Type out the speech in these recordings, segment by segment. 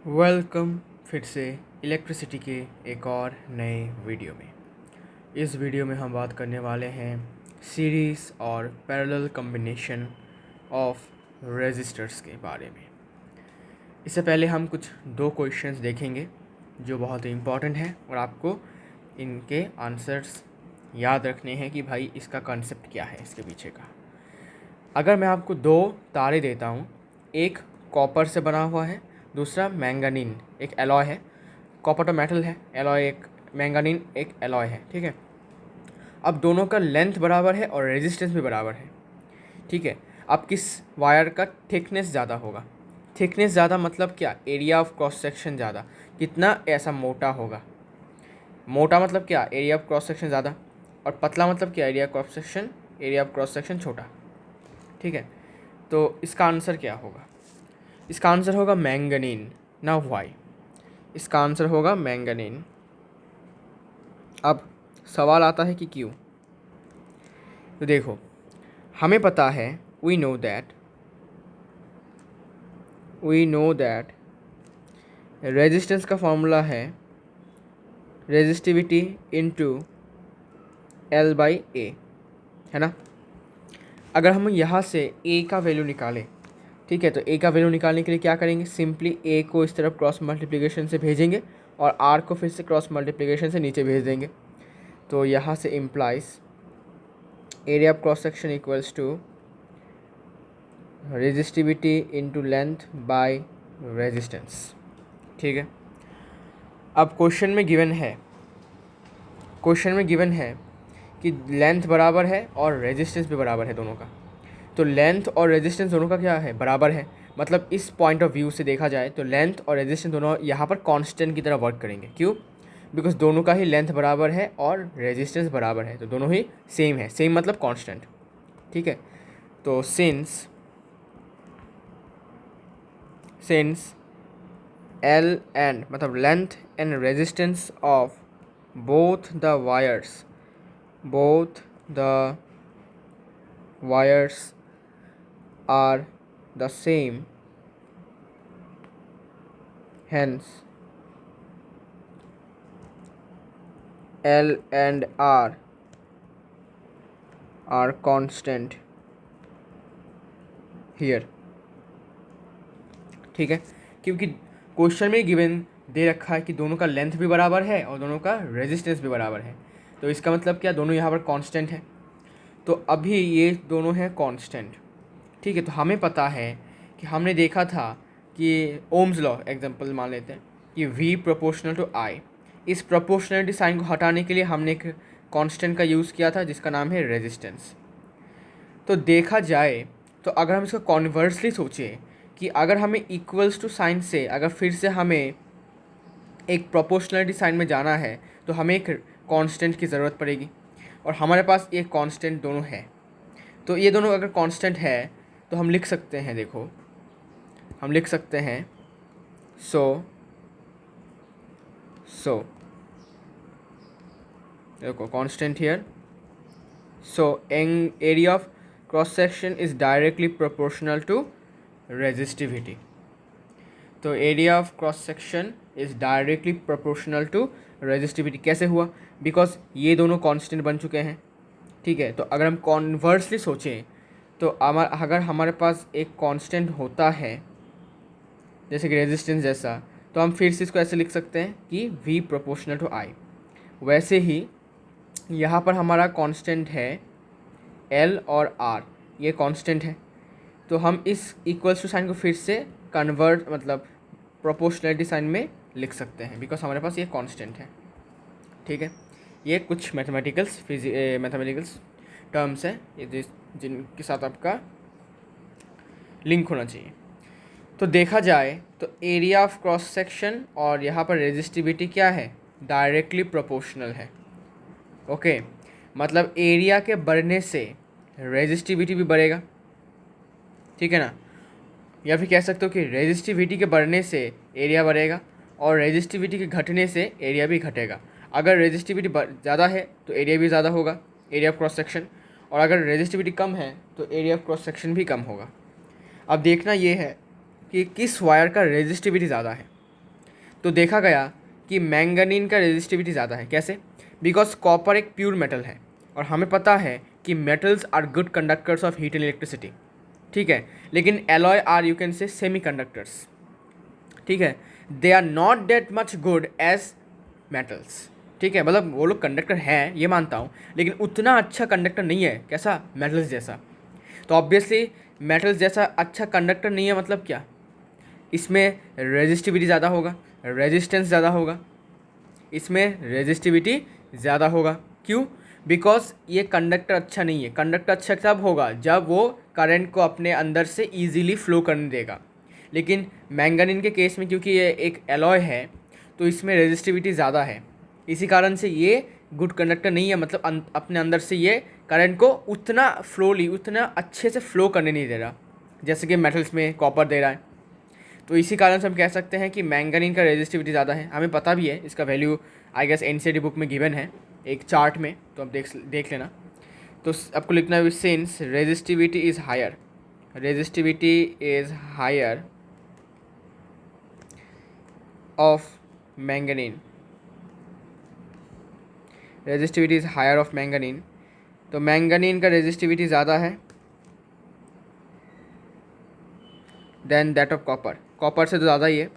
Welcome फिर से electricity के एक और नए वीडियो में। इस वीडियो में हम बात करने वाले हैं सीरीज़ और पैरेलल कॉम्बिनेशन ऑफ रेजिस्टर्स के बारे में। इससे पहले हम कुछ दो क्वेश्चंस देखेंगे जो बहुत ही इम्पॉर्टेंट हैं और आपको इनके आंसर्स याद रखने हैं कि भाई इसका कॉन्सेप्ट क्या है इसके पीछे का। अगर मैं आपको दो तारे देता हूँ, एक कॉपर से बना हुआ है, दूसरा मैंगानीन एक एलॉय है। कॉपर तो मेटल है, एलॉय एक मैंगानीन एक एलॉय है, ठीक है। अब दोनों का लेंथ बराबर है और रेजिस्टेंस भी बराबर है, ठीक है। अब किस वायर का थिकनेस ज़्यादा होगा? थिकनेस ज़्यादा मतलब क्या? एरिया ऑफ क्रॉस सेक्शन ज़्यादा। कितना ऐसा मोटा होगा? मोटा मतलब क्या? एरिया ऑफ क्रॉस सेक्शन ज़्यादा। और पतला मतलब क्या? एरिया ऑफ क्रॉस सेक्शन छोटा, ठीक है। तो इसका आंसर क्या होगा? इसका आंसर होगा मैंगनीन। Now why? इसका आंसर होगा मैंगनीन। अब सवाल आता है कि क्यों। तो देखो, हमें पता है, वी नो दैट रेजिस्टेंस का फॉर्मूला है रेजिस्टिविटी इनटू एल बाई ए, है ना। अगर हम यहाँ से ए का वैल्यू निकालें, ठीक है, तो ए का वैल्यू निकालने के लिए क्या करेंगे? सिंपली ए को इस तरफ क्रॉस मल्टीप्लिकेशन से भेजेंगे और आर को फिर से क्रॉस मल्टीप्लिकेशन से नीचे भेज देंगे। तो यहाँ से implies area of cross section equals to resistivity into length by resistance, ठीक है। अब क्वेश्चन में गिवन है कि लेंथ बराबर है और रेजिस्टेंस भी बराबर है दोनों का। तो लेंथ और रेजिस्टेंस दोनों का क्या है? बराबर है। मतलब इस पॉइंट ऑफ व्यू से देखा जाए तो लेंथ और रेजिस्टेंस दोनों यहाँ पर कांस्टेंट की तरह वर्क करेंगे। क्यों? बिकॉज दोनों का ही लेंथ बराबर है और रेजिस्टेंस बराबर है, तो दोनों ही सेम है। सेम मतलब कांस्टेंट, ठीक है। तो सिंस एल एंड मतलब length and resistance of both the wires are the same, hence L and R are constant here, ठीक है। क्योंकि क्वेश्चन में गिवन दे रखा है कि दोनों का लेंथ भी बराबर है और दोनों का रेजिस्टेंस भी बराबर है, तो इसका मतलब क्या? दोनों यहाँ पर कांस्टेंट है। तो अभी ये दोनों हैं कांस्टेंट, ठीक है। तो हमें पता है कि हमने देखा था कि ओम्स लॉ एग्जांपल मान लेते हैं कि V प्रोपोर्शनल टू I। इस प्रोपोर्शनलिटी साइन को हटाने के लिए हमने एक कांस्टेंट का यूज़ किया था जिसका नाम है रेजिस्टेंस। तो देखा जाए तो अगर हम इसको कॉन्वर्सली सोचें कि अगर हमें इक्वल्स टू साइन से अगर फिर से हमें एक प्रोपोर्शनलिटी साइन में जाना है तो हमें एक कांस्टेंट की ज़रूरत पड़ेगी, और हमारे पास ये कांस्टेंट दोनों है। तो ये दोनों अगर कांस्टेंट है तो हम लिख सकते हैं, देखो हम लिख सकते हैं सो देखो constant here. So area of cross section is directly proportional to resistivity. तो area of cross section is directly proportional to resistivity. कैसे हुआ? बिकॉज ये दोनों कांस्टेंट बन चुके हैं, ठीक है। तो अगर हम कॉन्वर्सली सोचें तो अगर हमारे पास एक कांस्टेंट होता है जैसे कि रेजिस्टेंस जैसा, तो हम फिर से इसको ऐसे लिख सकते हैं कि V प्रोपोर्शनल टू I। वैसे ही यहाँ पर हमारा कांस्टेंट है L और R, ये कांस्टेंट है। तो हम इस इक्वल्स टू साइन को फिर से कन्वर्ट मतलब प्रोपोर्शनलिटी साइन में लिख सकते हैं बिकॉज हमारे पास ये कांस्टेंट है, ठीक है। ये कुछ मैथमेटिकल्स टर्म्स हैं ये जिनके साथ आपका लिंक होना चाहिए। तो देखा जाए तो एरिया ऑफ क्रॉस सेक्शन और यहाँ पर रेजिस्टिविटी क्या है? डायरेक्टली प्रोपोर्शनल है, ओके। मतलब एरिया के बढ़ने से रेजिस्टिविटी भी बढ़ेगा, ठीक है ना। या फिर कह सकते हो कि रेजिस्टिविटी के बढ़ने से एरिया बढ़ेगा और रेजिस्टिविटी के घटने से एरिया भी घटेगा। अगर रेजिस्टिविटी ज़्यादा है तो एरिया भी ज़्यादा होगा, एरिया ऑफ क्रॉस सेक्शन, और अगर रेजिस्टिविटी कम है तो एरिया ऑफ क्रॉस सेक्शन भी कम होगा। अब देखना ये है कि किस वायर का रेजिस्टिविटी ज़्यादा है। तो देखा गया कि मैंगनीन का रेजिस्टिविटी ज़्यादा है। कैसे? बिकॉज कॉपर एक प्योर मेटल है और हमें पता है कि metals are good conductors of heat and electricity, ठीक है। लेकिन alloy are you can say semiconductors, ठीक है। They are not that much good as metals, ठीक है। मतलब वो लोग कंडक्टर हैं, ये मानता हूँ, लेकिन उतना अच्छा कंडक्टर नहीं है। कैसा? मेटल्स जैसा। तो ऑब्वियसली मेटल्स जैसा अच्छा कंडक्टर नहीं है, मतलब क्या? इसमें रेजिस्टिविटी ज़्यादा होगा, रेजिस्टेंस ज़्यादा होगा, इसमें रेजिस्टिविटी ज़्यादा होगा। क्यों? बिकॉज ये कंडक्टर अच्छा नहीं है। कंडक्टर अच्छा तब होगा जब वो करंट को अपने अंदर से ईजीली फ्लो करने देगा। लेकिन मैंगनीन के केस में क्योंकि ये एक एलॉय है तो इसमें रेजिस्टिविटी ज़्यादा है, इसी कारण से ये गुड कंडक्टर नहीं है। मतलब अपने अंदर से ये करंट को उतना अच्छे से फ्लो करने नहीं दे रहा जैसे कि मेटल्स में कॉपर दे रहा है। तो इसी कारण से हम कह सकते हैं कि मैंगनीन का रेजिस्टिविटी ज़्यादा है। हमें पता भी है इसका value, I guess NCERT book में गिवन है एक चार्ट में, तो आप देख लेना। तो आपको लिखना है since resistivity is higher, resistivity is higher of manganin, resistivity is higher of manganin. तो मैंगनीन का रेजिस्टिविटी ज़्यादा है then that of copper. Copper से तो ज़्यादा ही है,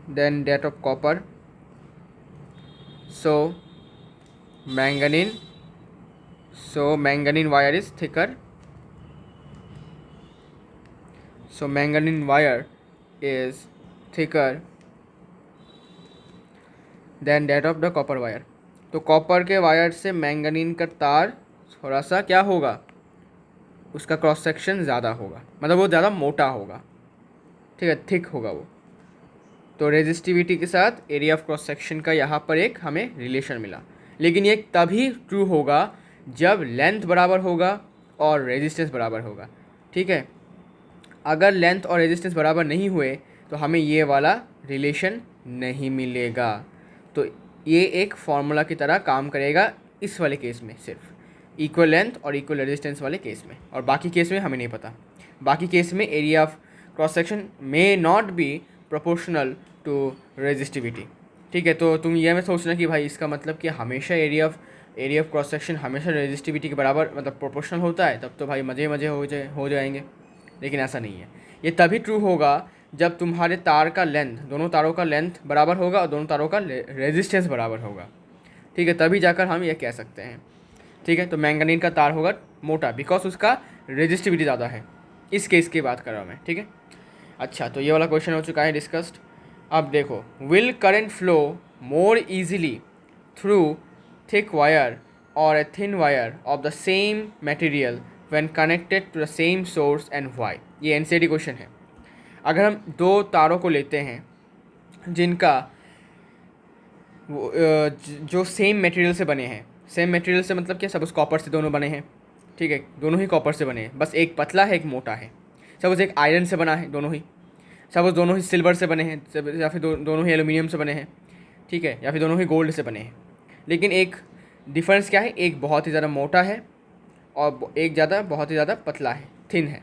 then that of copper. So manganene wire is thicker, so manganene wire is thicker than that of the copper wire। तो कॉपर के वायर से मैंगनीन का तार थोड़ा सा क्या होगा, उसका क्रॉस सेक्शन ज़्यादा होगा, मतलब वो ज़्यादा मोटा होगा, ठीक है, थिक होगा वो। तो रेजिस्टिविटी के साथ एरिया ऑफ क्रॉस सेक्शन का यहाँ पर एक हमें रिलेशन मिला। लेकिन ये तभी ट्रू होगा जब लेंथ बराबर होगा और रेजिस्टेंस बराबर होगा, ठीक है। अगर लेंथ और रेजिस्टेंस बराबर नहीं हुए तो हमें ये वाला रिलेशन नहीं मिलेगा। तो ये एक फॉर्मूला की तरह काम करेगा इस वाले केस में, सिर्फ इक्वल लेंथ और इक्वल रेजिस्टेंस वाले केस में, और बाकी केस में हमें नहीं पता। बाकी केस में area of cross section may not be proportional to resistivity, ठीक है। तो तुम ये मत सोचना कि भाई इसका मतलब कि हमेशा एरिया ऑफ क्रॉस सेक्शन हमेशा रेजिस्टिविटी के बराबर मतलब प्रोपोर्शनल होता है, तब तो भाई मज़े मज़े हो जाएंगे। लेकिन ऐसा नहीं है। ये तभी ट्रू होगा जब तुम्हारे तार का लेंथ, दोनों तारों का लेंथ बराबर होगा और दोनों तारों का रेजिस्टेंस बराबर होगा, ठीक है। तभी जाकर हम ये कह सकते हैं, ठीक है। तो मैंगनीन का तार होगा मोटा बिकॉज उसका रेजिस्टिविटी ज़्यादा है। इस केस की बात कर रहा हूँ मैं, ठीक है। अच्छा, तो ये वाला क्वेश्चन हो चुका है डिस्कस्ड। अब देखो, will current flow more easily through thick wire और a thin wire of the same material when connected to the same source and why. ये एनसीईआरटी क्वेश्चन है। अगर हम दो तारों को लेते हैं जिनका जो सेम मटेरियल से बने हैं, सेम मटेरियल से मतलब क्या, सपोज कॉपर से दोनों बने हैं, ठीक है, दोनों ही कॉपर से बने हैं, बस एक पतला है एक मोटा है। सपोज एक आयरन से बना है दोनों ही, सपोज दोनों ही सिल्वर से बने हैं, या फिर दोनों ही एल्यूमिनियम से बने हैं, ठीक है, या फिर दोनों ही गोल्ड से बने हैं। लेकिन एक डिफरेंस क्या है, एक बहुत ही ज़्यादा मोटा है और एक बहुत ही ज़्यादा पतला है, थिन है।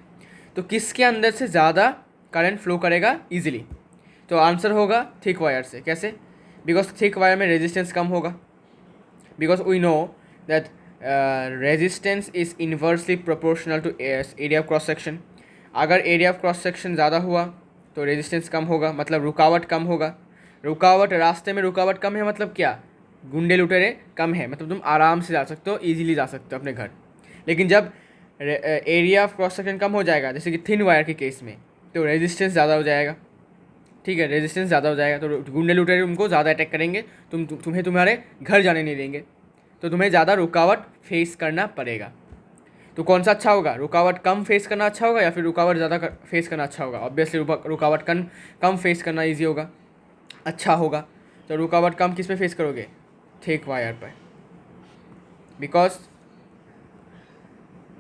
तो किसके अंदर से ज़्यादा करंट फ्लो करेगा ईजिली? तो आंसर होगा थिक वायर से। कैसे? बिकॉज थिक वायर में रेजिस्टेंस कम होगा, because we know that resistance is inversely proportional to area of cross section. अगर एरिया ऑफ क्रॉस सेक्शन ज़्यादा हुआ तो रेजिस्टेंस कम होगा, मतलब रुकावट कम होगा। रुकावट, रास्ते में रुकावट कम है मतलब क्या, गुंडे लुटेरे कम है, मतलब तुम आराम से जा सकते हो, ईजिली जा सकते हो अपने घर। लेकिन जब एरिया ऑफ क्रॉस सेक्शन कम हो जाएगा, जैसे कि थिन वायर के केस में, तो रेजिस्टेंस ज़्यादा हो जाएगा, ठीक है, रेजिस्टेंस ज़्यादा हो जाएगा। तो गुंडे लुटेरे उनको ज़्यादा अटैक करेंगे, तुम्हें तुम्हारे घर जाने नहीं देंगे, तो तुम्हें ज़्यादा रुकावट फेस करना पड़ेगा। तो कौन सा अच्छा होगा, रुकावट कम फेस करना अच्छा होगा या फिर रुकावट ज़्यादा फेस करना अच्छा होगा? ऑब्वियसली रुकावट कम फेस करना ईजी होगा, अच्छा होगा। तो रुकावट कम किस पे फेस करोगे? थिक वायर पर। बिकॉज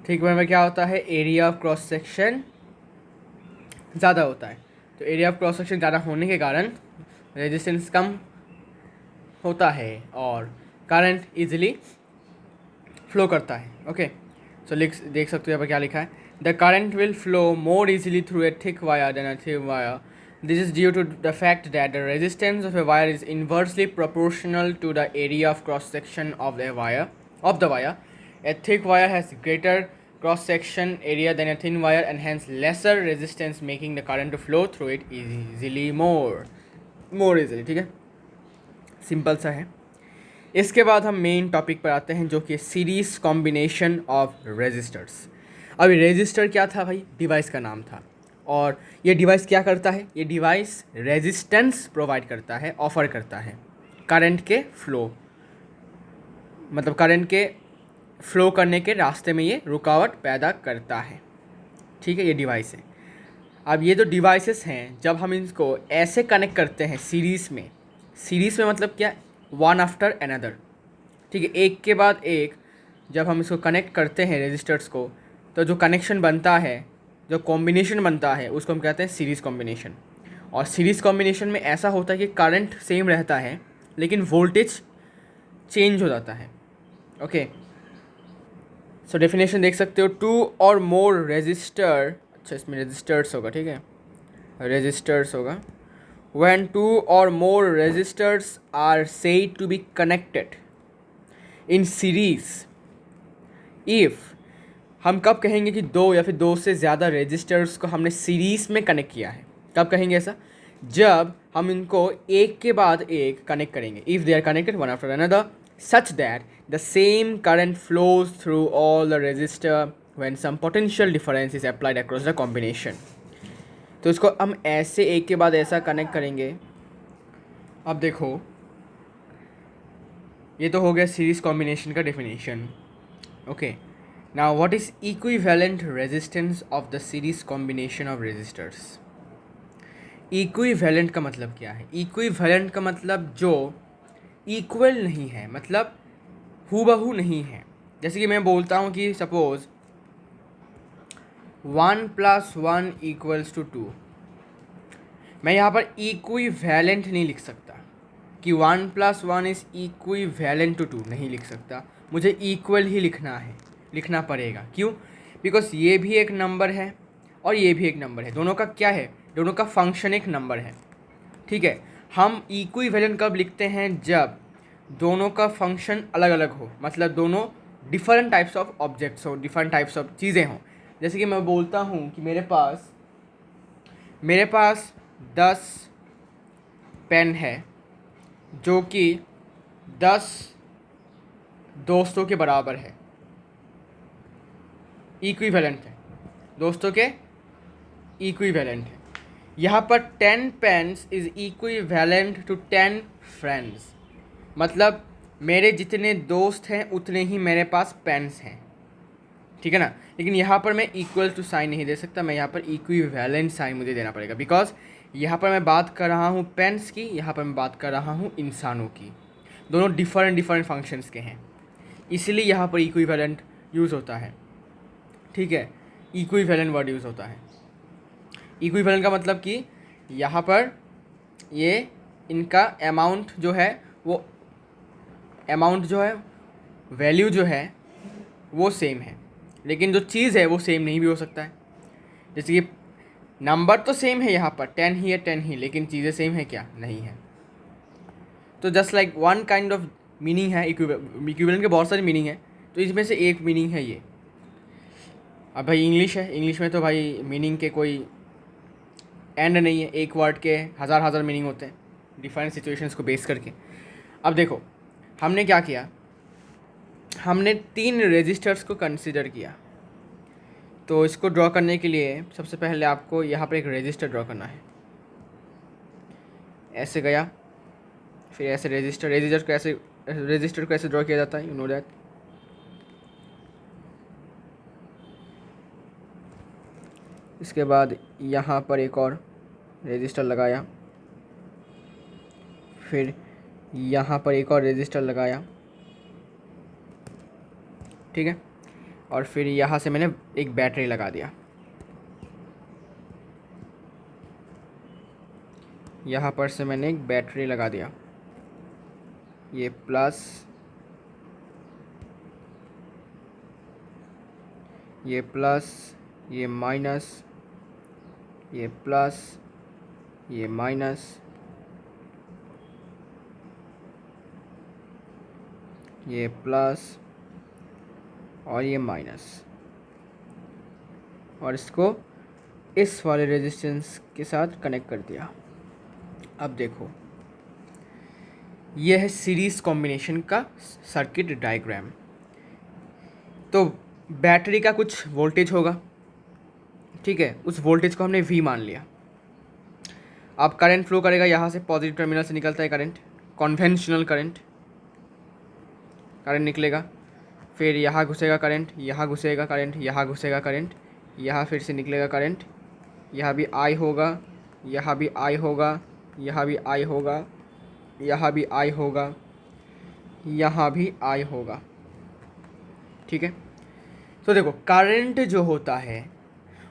थिक वायर में क्या होता है, एरिया ऑफ क्रॉस सेक्शन ज़्यादा होता है। तो एरिया ऑफ क्रॉस सेक्शन ज़्यादा होने के कारण रेजिस्टेंस कम होता है और करंट इजीली फ्लो करता है। ओके, सो देख सकते हो यहाँ पर क्या लिखा है, the current will flow more easily through a thick wire than a thin wire. This is due to the fact that the resistance of a wire is inversely proportional to the area of cross section of the wire. A thick wire has greater cross section area than a thin wire and hence lesser resistance, making the current to flow through it easily more easily. ठीक है, simple सा है. इसके बाद हम main topic पर आते हैं जो कि सीरीज कॉम्बिनेशन ऑफ रेजिस्टर्स. अभी रेजिस्टर क्या था भाई? डिवाइस का नाम था. और ये डिवाइस क्या करता है? ये डिवाइस रेजिस्टेंस प्रोवाइड करता है, ऑफर करता है करंट के फ्लो, मतलब करंट के फ्लो करने के रास्ते में ये रुकावट पैदा करता है. ठीक है, ये डिवाइस है. अब ये जो डिवाइसेस हैं, जब हम इनको ऐसे कनेक्ट करते हैं सीरीज़ में मतलब क्या? One after another. ठीक है, एक के बाद एक जब हम इसको कनेक्ट करते हैं रेजिस्टर्स को, तो जो कनेक्शन बनता है, जो कॉम्बिनेशन बनता है, उसको हम कहते हैं सीरीज़ कॉम्बिनेशन. और सीरीज़ कॉम्बिनेशन में ऐसा होता है कि करंट सेम रहता है लेकिन वोल्टेज चेंज हो जाता है. ओके, सो डेफिनेशन देख सकते हो. टू और मोर रेजिस्टर, अच्छा इसमें रेजिस्टर्स होगा, ठीक है, रेजिस्टर्स होगा. When two or more resistors are said to be connected in series, if हम कब कहेंगे कि दो या फिर दो से ज़्यादा रेजिस्टर्स को हमने सीरीज़ में कनेक्ट किया है? कब कहेंगे ऐसा? जब हम इनको एक के बाद एक कनेक्ट करेंगे. If they are connected one after another such that the same current flows through all the resistor when some potential difference is applied across the combination. तो इसको हम ऐसे एक के बाद ऐसा कनेक्ट करेंगे. अब देखो, ये तो हो गया सीरीज कॉम्बिनेशन का definition. Okay, now what is equivalent resistance of the series combination of resistors. Equivalent का मतलब क्या है? इक्विवेलेंट का मतलब जो इक्वल नहीं है, मतलब हूबहू नहीं है. जैसे कि मैं बोलता हूँ कि सपोज़ 1 + 1 = 2. मैं यहाँ पर इक्विवेलेंट नहीं लिख सकता कि 1 + 1 इज़ इक्विवेलेंट टू 2, नहीं लिख सकता. मुझे इक्वल ही लिखना पड़ेगा. क्यों? बिकॉज ये भी एक नंबर है और ये भी एक नंबर है. दोनों का क्या है? दोनों का फंक्शन एक नंबर है. ठीक है, हम इक्विवेलेंट कब लिखते हैं? जब दोनों का फंक्शन अलग अलग हो, मतलब दोनों डिफरेंट टाइप्स ऑफ ऑब्जेक्ट्स हो, डिफरेंट टाइप्स ऑफ चीज़ें हों. जैसे कि मैं बोलता हूँ कि मेरे पास 10 पेन है जो कि 10 दोस्तों के बराबर है. इक्विवेलेंट है, दोस्तों के इक्विवेलेंट है. यहाँ पर 10 pens is equivalent to 10 friends, मतलब मेरे जितने दोस्त हैं उतने ही मेरे पास पेन्स हैं. ठीक है ना. लेकिन यहाँ पर मैं इक्वल टू साइन नहीं दे सकता, मैं यहाँ पर इक्विवेलेंट साइन मुझे देना पड़ेगा. बिकॉज यहाँ पर मैं बात कर रहा हूँ पेन्स की, यहाँ पर मैं बात कर रहा हूँ इंसानों की. दोनों डिफरेंट फंक्शंस के हैं, इसलिए यहाँ पर इक्विवेलेंट यूज़ होता है. ठीक है, इक्विवेलेंट वर्ड यूज़ होता है. इक्विवेलेंट का मतलब कि यहाँ पर ये इनका अमाउंट जो है, वैल्यू जो है वो सेम है, लेकिन जो चीज़ है वो सेम नहीं भी हो सकता है. जैसे कि नंबर तो सेम है, यहाँ पर 10 ही है 10 ही, लेकिन चीज़ें सेम है क्या? नहीं है. तो just like one kind of meaning है. इक्विवेलेंट के बहुत सारी मीनिंग है, तो इसमें से एक मीनिंग है ये. अब भाई इंग्लिश है, इंग्लिश में तो भाई मीनिंग के कोई एंड नहीं है. एक वर्ड के हज़ार मीनिंग होते हैं डिफरेंट सिचुएशंस को बेस करके. अब देखो, हमने क्या किया, हमने 3 रेजिस्टर्स को कंसीडर किया. तो इसको ड्रॉ करने के लिए सबसे पहले आपको यहाँ पर एक रेजिस्टर ड्रॉ करना है. ऐसे गया, फिर ऐसे रेजिस्टर को ऐसे ड्रॉ किया जाता है. You know that. इसके बाद यहाँ पर एक और रेजिस्टर लगाया, फिर यहाँ पर एक और रेजिस्टर लगाया. ठीक है, और फिर यहाँ से मैंने एक बैटरी लगा दिया. यहाँ पर से मैंने एक बैटरी लगा दिया. ये प्लस, ये प्लस, ये माइनस, ये प्लस, ये माइनस, ये प्लस और ये माइनस, और इसको इस वाले रेजिस्टेंस के साथ कनेक्ट कर दिया। अब देखो, यह है सीरीज़ कॉम्बिनेशन का सर्किट डायग्राम। तो बैटरी का कुछ वोल्टेज होगा, ठीक है, उस वोल्टेज को हमने V मान लिया। अब करंट फ्लो करेगा, यहाँ से पॉजिटिव टर्मिनल से निकलता है करंट, कन्वेंशनल करंट निकलेगा, फिर यहाँ घुसेगा करंट, यहाँ घुसेगा करंट, यहाँ घुसेगा करंट, यहाँ फिर से निकलेगा करंट, यहाँ भी I होगा, यहाँ भी I होगा, यहाँ भी I होगा, यहाँ भी I होगा, यहाँ भी I होगा, ठीक है। तो देखो, करंट जो होता है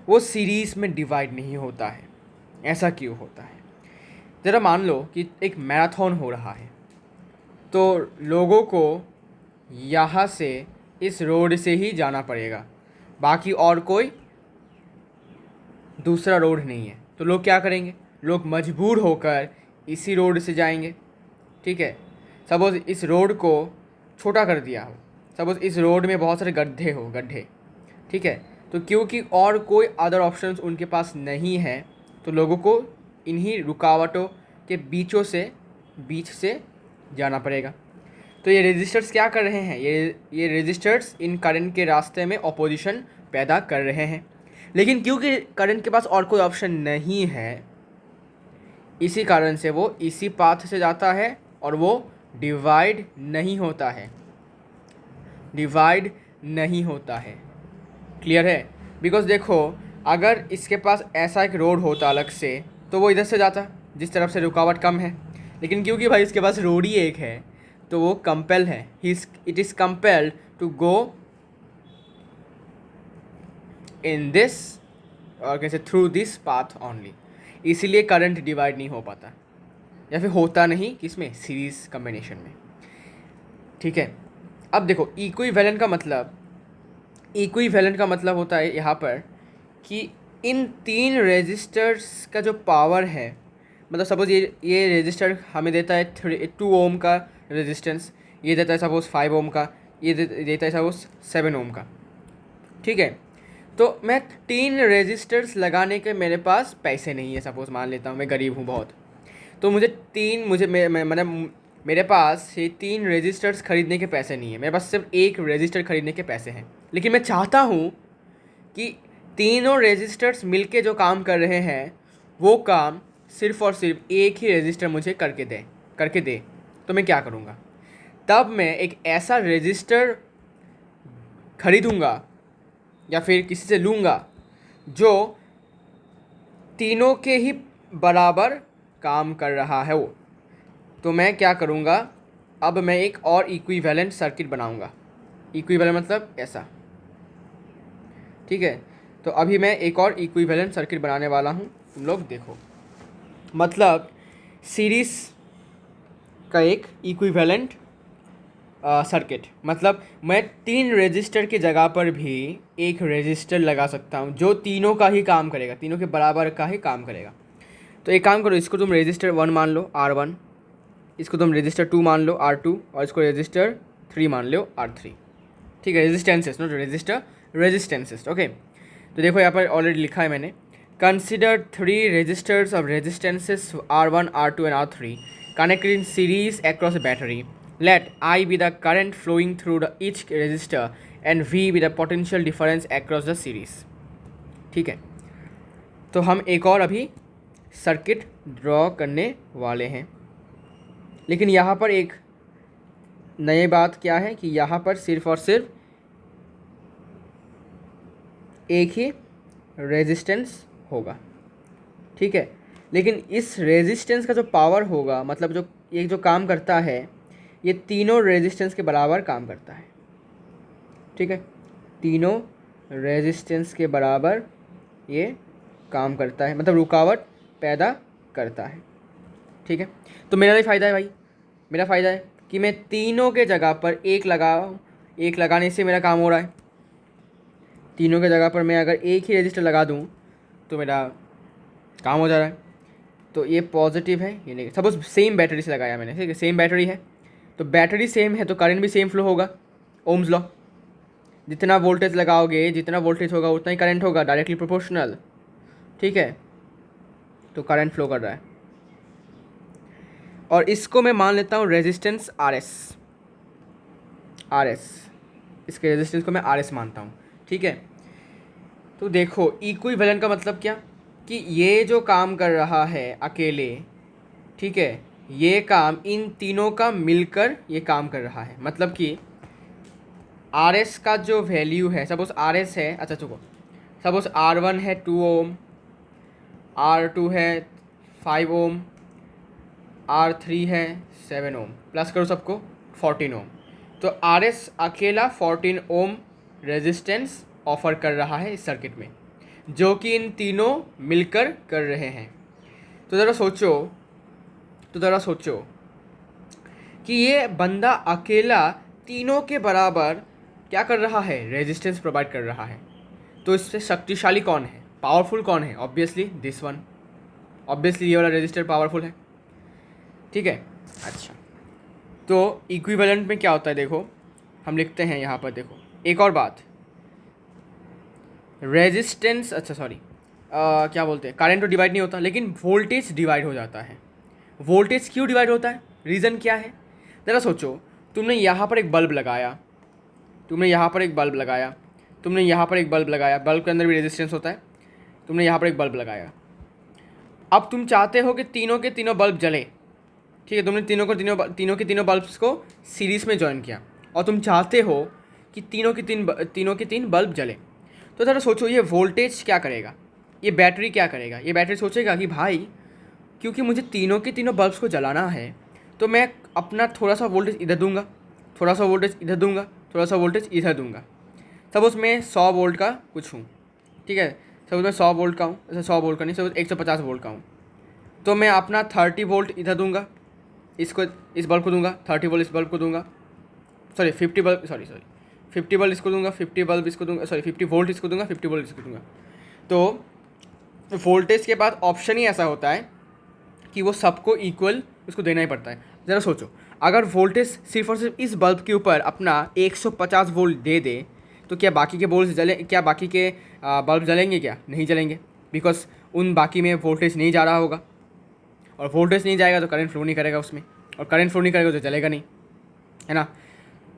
वो सीरीज़ में डिवाइड नहीं होता है। ऐसा क्यों होता है? ज़रा मान लो कि एक मैराथन हो रहा है, तो लोगों को यहाँ से इस रोड से ही जाना पड़ेगा, बाकी और कोई दूसरा रोड नहीं है। तो लोग क्या करेंगे? लोग मजबूर होकर इसी रोड से जाएंगे, ठीक है। सपोज़ इस रोड को छोटा कर दिया हो, सपोज़ इस रोड में बहुत सारे गड्ढे, ठीक है। तो क्योंकि और कोई अदर ऑप्शंस उनके पास नहीं है, तो लोगों को इन्हीं रुकावटों के बीच से जाना पड़ेगा। तो ये रेजिस्टर्स क्या कर रहे हैं? ये रेजिस्टर्स इन करंट के रास्ते में ऑपोजिशन पैदा कर रहे हैं। लेकिन क्योंकि करंट के पास और कोई ऑप्शन नहीं है, इसी कारण से वो इसी पाथ से जाता है और वो डिवाइड नहीं होता है। क्लियर है? बिकॉज देखो, अगर इसके पास ऐसा एक रोड होता अलग से, तो वो इधर से जाता जिस तरफ से रुकावट कम है। लेकिन क्योंकि भाई इसके पास रोड ही एक है, तो वो कंपेल है, it is compelled to go in this, और कैसे, थ्रू दिस पाथ ओनली। इसीलिए करंट डिवाइड नहीं हो पाता, या फिर होता नहीं किसमें? सीरीज कॉम्बिनेशन में, ठीक है। अब देखो, इक्विवेलेंट का मतलब होता है यहाँ पर कि इन तीन रेजिस्टर्स का जो पावर है, मतलब सपोज ये रेजिस्टर हमें देता है 2 ओम का रेजिस्टेंस, ये देता है सपोज 5 ओम का, ये देता है सपोज 7 ओम का, ठीक है। तो मैं 3 रेजिस्टर्स लगाने के मेरे पास पैसे नहीं है, सपोज मान लेता हूँ मैं गरीब हूँ बहुत, तो मेरे पास ये 3 रेजिस्टर्स खरीदने के पैसे नहीं है, मेरे पास सिर्फ एक रेजिस्टर खरीदने के पैसे हैं। लेकिन मैं चाहता हूँ कि तीनों रेजिस्टर्स मिलके जो काम कर रहे हैं वो काम सिर्फ और सिर्फ एक ही रेजिस्टर मुझे करके दे। तो मैं क्या करूँगा? तब मैं एक ऐसा रेजिस्टर खरीदूँगा या फिर किसी से लूँगा जो तीनों के ही बराबर काम कर रहा है वो। तो मैं क्या करूँगा? अब मैं एक और इक्विवेलेंट सर्किट बनाऊँगा। इक्विवेलेंट मतलब ऐसा, ठीक है। तो अभी मैं एक और इक्विवेलेंट सर्किट बनाने वाला हूँ, तुम लोग देखो। मतलब सीरीज़ का एक इक्विवेलेंट सर्किट, मतलब मैं 3 रेजिस्टर की जगह पर भी एक रेजिस्टर लगा सकता हूँ जो तीनों का ही काम करेगा, तीनों के बराबर का ही काम करेगा। तो एक काम करो, इसको तुम रेजिस्टर 1 मान लो R1, इसको तुम रेजिस्टर 2 मान लो R2, और इसको रेजिस्टर 3 मान लो R3, ठीक है। Resistances, not resistor, resistances, okay. तो देखो यहाँ पर ऑलरेडी लिखा है मैंने, consider 3 resistors of resistances R1, R2 and R3 connected in series across a battery. Let I be the current flowing through each resistor and V be the potential difference across the series. ठीक है। तो हम एक और अभी circuit draw करने वाले हैं, लेकिन यहाँ पर एक नई बात क्या है कि यहाँ पर सिर्फ और सिर्फ एक ही रेजिस्टेंस होगा, ठीक है। लेकिन इस रेजिस्टेंस का जो पावर होगा, मतलब जो ये जो काम करता है, ये तीनों रेजिस्टेंस के बराबर काम करता है, ठीक है। तीनों रेजिस्टेंस के बराबर ये काम करता है, मतलब रुकावट पैदा करता है, ठीक है। तो मेरा भी फ़ायदा है भाई, मेरा फ़ायदा है कि मैं तीनों के जगह पर एक लगाने से मेरा काम हो रहा है, तीनों के जगह पर मैं अगर एक ही रजिस्टर लगा दूँ तो मेरा काम हो जा रहा है। तो ये पॉजिटिव है, ये नेगेटिव। सपोज सेम बैटरी से लगाया मैंने, ठीक है, सेम बैटरी है, तो बैटरी सेम है तो करंट भी सेम फ्लो होगा, ओम्स लॉ। जितना वोल्टेज लगाओगे, जितना वोल्टेज होगा उतना ही करंट होगा, डायरेक्टली प्रोपोर्शनल, ठीक है। तो करंट फ्लो कर रहा है, और इसको मैं मान लेता हूँ रेजिस्टेंस आर एस, इसके रेजिस्टेंस को मैं आर एस मानता हूँ, ठीक है। तो देखो इक्विवेलेंट का मतलब क्या, कि ये जो काम कर रहा है अकेले, ठीक है, ये काम इन तीनों का मिलकर ये काम कर रहा है। मतलब कि आर एस का जो वैल्यू है, सपोज आर एस है, अच्छा चुको, सपोज आर वन है 2 ओम, आर टू है 5 ओम, आर थ्री है 7 ओम, प्लस करो सबको 14 ओम। तो आर एस अकेला 14 ओम रेजिस्टेंस ऑफर कर रहा है इस सर्किट में, जो कि इन तीनों मिलकर कर रहे हैं। तो ज़रा सोचो कि ये बंदा अकेला तीनों के बराबर क्या कर रहा है, रेजिस्टेंस प्रोवाइड कर रहा है। तो इससे शक्तिशाली कौन है, पावरफुल कौन है, ऑब्वियसली दिस वन, ऑब्वियसली ये वाला रेजिस्टर पावरफुल है, ठीक है। अच्छा, तो इक्विवेलेंट में क्या होता है, देखो हम लिखते हैं यहाँ पर, देखो एक और बात, रेजिस्टेंस, अच्छा सॉरी, क्या बोलते हैं, करंट तो डिवाइड नहीं होता, लेकिन वोल्टेज डिवाइड हो जाता है। वोल्टेज क्यों डिवाइड होता है, रीज़न क्या है, ज़रा सोचो। तुमने यहाँ पर एक बल्ब लगाया, तुमने यहाँ पर एक बल्ब लगाया, तुमने यहाँ पर एक बल्ब लगाया, बल्ब के अंदर भी रेजिस्टेंस होता है, तुमने यहाँ पर एक बल्ब लगाया। अब तुम चाहते हो कि तीनों के तीनों बल्ब जले, ठीक है, तुमने तीनों के तीनों बल्ब्स को सीरीज़ में ज्वाइन किया, और तुम चाहते हो कि तीनों के तीन बल्ब जले। तो ज़रा सोचो ये वोल्टेज क्या करेगा, ये बैटरी क्या करेगा। ये बैटरी सोचेगा कि भाई क्योंकि मुझे तीनों के तीनों बल्ब्स को जलाना है, तो मैं अपना थोड़ा सा वोल्टेज इधर दूंगा, थोड़ा सा वोल्टेज इधर दूंगा, थोड़ा सा वोल्टेज इधर दूंगा। सपोज मैं 100 वोल्ट का कुछ हूँ, ठीक है, सपोज मैं 100 वोल्ट का हूँ, ऐसा 100 वोल्ट का नहीं, सपोज 150 वोल्ट का हूँ, तो मैं अपना 30 वोल्ट इधर दूंगा, इसको इस बल्ब को दूंगा, 30 वोल्ट इस बल्ब को दूंगा, सॉरी 50 वोल्ट इसको दूंगा, 50 बल्ब इसको दूंगा, सॉरी 50 वोल्ट इसको दूंगा, 50 वोल्ट इसको दूंगा। तो वोल्टेज के बाद ऑप्शन ही ऐसा होता है कि वो सबको इक्वल उसको देना ही पड़ता है। ज़रा सोचो, अगर वोल्टेज सिर्फ और सिर्फ इस बल्ब के ऊपर अपना 150 वोल्ट दे दे, तो क्या बाकी के बाकी के बल्ब जलेंगे, क्या नहीं जलेंगे, बिकॉज उन बाकी में वोल्टेज नहीं जा रहा होगा, और वोल्टेज नहीं जाएगा तो करंट फ्लो नहीं करेगा उसमें, और करंट फ्लो नहीं करेगा तो जलेगा नहीं, है ना।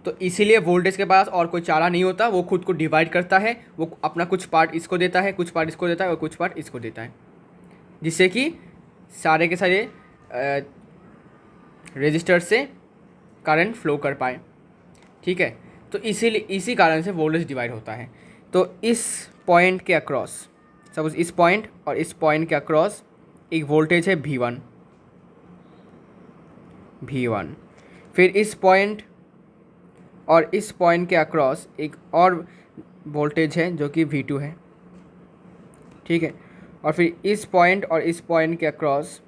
तो इसीलिए वोल्टेज के पास और कोई चारा नहीं होता, वो खुद को डिवाइड करता है, वो अपना कुछ पार्ट इसको देता है, कुछ पार्ट इसको देता है, और कुछ पार्ट इसको देता है, जिससे कि सारे के सारे रेजिस्टर से करंट फ्लो कर पाए, ठीक है। तो इसी कारण से वोल्टेज डिवाइड होता है। तो इस पॉइंट के अक्रॉस, सपोज इस पॉइंट और इस पॉइंट के अक्रॉस एक वोल्टेज है V1, फिर इस पॉइंट और इस पॉइंट के अक्रॉस एक और वोल्टेज है जो कि V2 है, ठीक है। और फिर इस पॉइंट और इस पॉइंट के अक्रॉस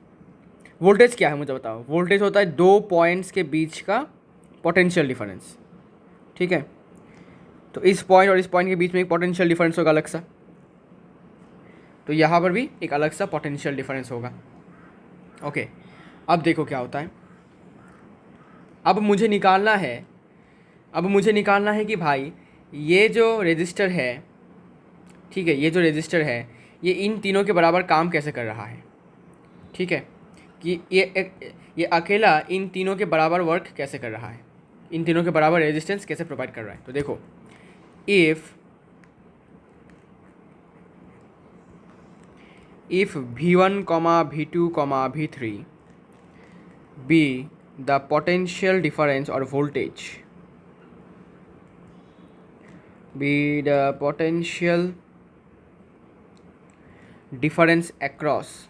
वोल्टेज क्या है मुझे बताओ, वोल्टेज होता है दो पॉइंट्स के बीच का पोटेंशियल डिफरेंस, ठीक है। तो इस पॉइंट और इस पॉइंट के बीच में एक पोटेंशियल डिफरेंस होगा अलग सा, तो यहाँ पर भी एक अलग सा पोटेंशियल डिफरेंस होगा, ओके। अब देखो क्या होता है, अब मुझे निकालना है कि भाई ये जो रेजिस्टर है, ठीक है, ये जो रेजिस्टर है ये इन तीनों के बराबर काम कैसे कर रहा है, ठीक है, कि ये अकेला इन तीनों के बराबर वर्क कैसे कर रहा है, इन तीनों के बराबर रेजिस्टेंस कैसे प्रोवाइड कर रहा है। तो देखो, if V1, V2, V3 be the potential difference or voltage, be the potential difference across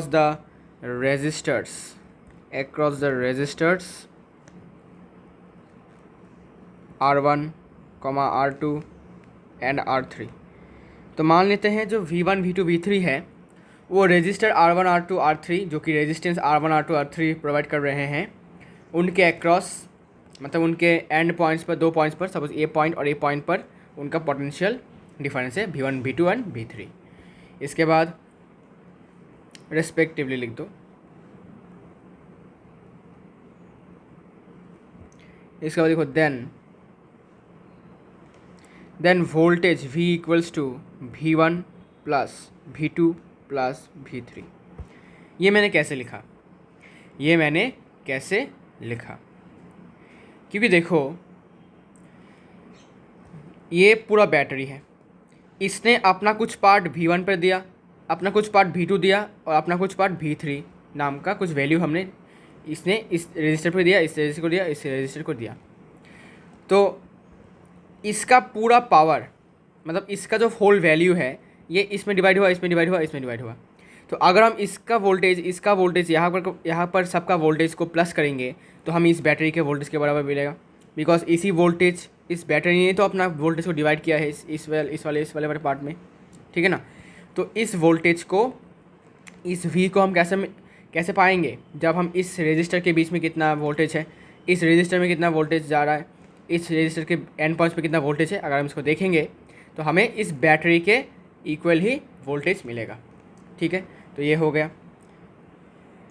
the resistors R1, R2 and R3। तो मान लेते हैं जो V1, V2, V3 है वो रेजिस्टर R1, R2, R3 जो कि resistance R1, R2, R3 provide कर रहे हैं, उनके अक्रॉस मतलब उनके एंड पॉइंट्स पर, 2 पॉइंट्स पर, सपोज ए पॉइंट और ए पॉइंट पर उनका पोटेंशियल डिफरेंस है V1 V2 एंड V3। इसके बाद रेस्पेक्टिवली लिख दो। इसके बाद देखो then voltage V equals to V1 plus V2 plus V3। ये मैंने कैसे लिखा? क्योंकि देखो ये पूरा बैटरी है, इसने अपना कुछ पार्ट V1 पर दिया, अपना कुछ पार्ट V2 दिया और अपना कुछ पार्ट V3 नाम का कुछ वैल्यू हमने इसने इस रजिस्टर पर दिया, इस रजिस्टर को दिया, इस रजिस्टर को दिया। तो इसका पूरा पावर, मतलब इसका जो होल वैल्यू है, ये इसमें डिवाइड हुआ, इसमें डिवाइड हुआ, इसमें डिवाइड हुआ। तो अगर हम इसका वोल्टेज यहाँ पर सबका वोल्टेज को प्लस करेंगे तो हमें इस बैटरी के वोल्टेज के बराबर मिलेगा, बिकॉज इसी वोल्टेज, इस बैटरी ने तो अपना वोल्टेज को डिवाइड किया है इस वाले पार्ट में, ठीक है ना। तो इस वोल्टेज को, इस V को हम कैसे पाएंगे? जब हम इस रजिस्टर के बीच में कितना वोल्टेज है, इस रजिस्टर में कितना वोल्टेज जा रहा है, इस रजिस्टर के एंड पॉइंट्स पे कितना वोल्टेज है, अगर हम इसको देखेंगे तो हमें इस बैटरी के इक्वल ही वोल्टेज मिलेगा, ठीक है। तो ये हो गया।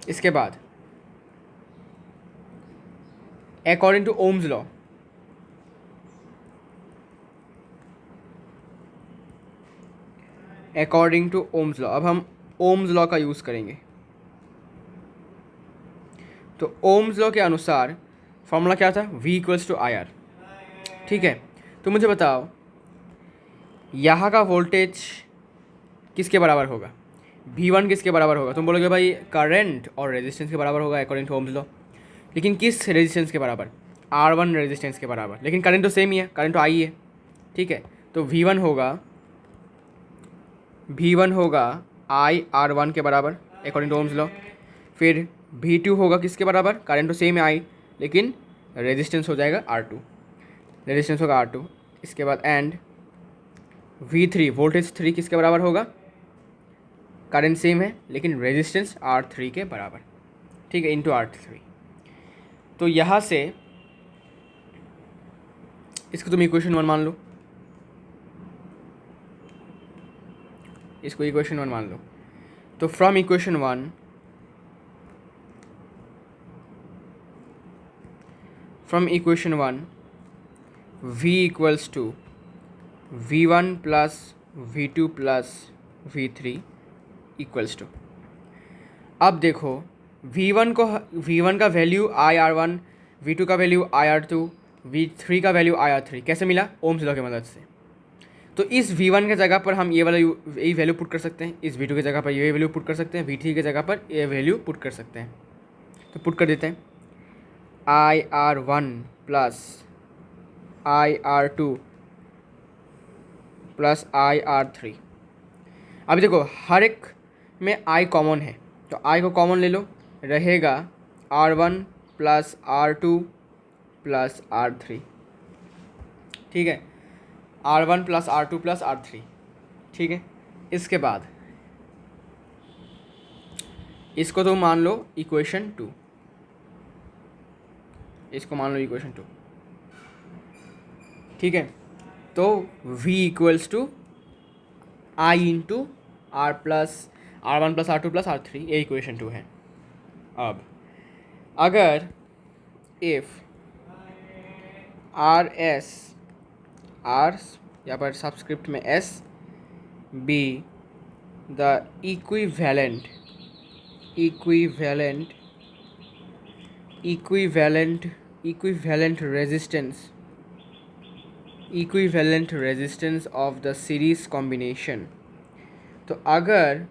इसके बाद अकॉर्डिंग टू ओम्स लॉ, अब हम ओम्स लॉ का यूज़ करेंगे। तो ओम्स लॉ के अनुसार फॉर्मूला क्या था? V इक्वल्स टू IR, ठीक है। तो मुझे बताओ यहाँ का वोल्टेज किसके बराबर होगा? V1 किसके बराबर होगा? तुम बोलोगे भाई करंट और रेजिस्टेंस के बराबर होगा अकॉर्डिंग टू ओम्स लॉ। लेकिन किस रेजिस्टेंस के बराबर? R1 रेजिस्टेंस के बराबर। लेकिन करंट तो सेम ही है, करंट तो I है, ठीक है। तो V1 होगा IR1 के बराबर अकॉर्डिंग टू ओम्स लॉ। फिर V2 होगा किसके बराबर? करंट तो सेम है I, लेकिन रेजिस्टेंस हो जाएगा R2, रेजिस्टेंस होगा R2। इसके बाद एंड V3, वोल्टेज 3 किसके बराबर होगा? करंट सेम है लेकिन रेजिस्टेंस R3 के बराबर, ठीक है, इंटू R3। तो यहाँ से इसको तुम इक्वेशन 1 मान लो, इसको इक्वेशन 1 मान लो। तो from equation 1 V equals to V1 plus V2 plus V3 equals to, अब देखो V1 का वैल्यू IR1, V2 का वैल्यू IR2, V3 का वैल्यू IR3 कैसे मिला? ओम्स लॉ की मदद से। तो इस V1 के जगह पर हम ये वैल्यू पुट कर सकते हैं, इस V2 की जगह पर ये वैल्यू पुट कर सकते हैं, V3 की जगह पर ये वैल्यू पुट कर सकते हैं। तो पुट कर देते हैं, IR1 plus IR2 plus IR3। अभी देखो हर एक में I कॉमन है, तो I को कॉमन ले लो, रहेगा R1 plus R2 plus R3, ठीक है, R1 plus R2 plus R3, ठीक है। इसके बाद इसको तो मान लो इक्वेशन 2, इसको मान लो इक्वेशन 2, ठीक है। तो V equals to I into R plus R1 plus R2 plus R3, ये इक्वेशन 2 है। अब अगर इफ़ R यहाँ पर सबस्क्रिप्ट में S be the equivalent resistance of the series combination. तो अगर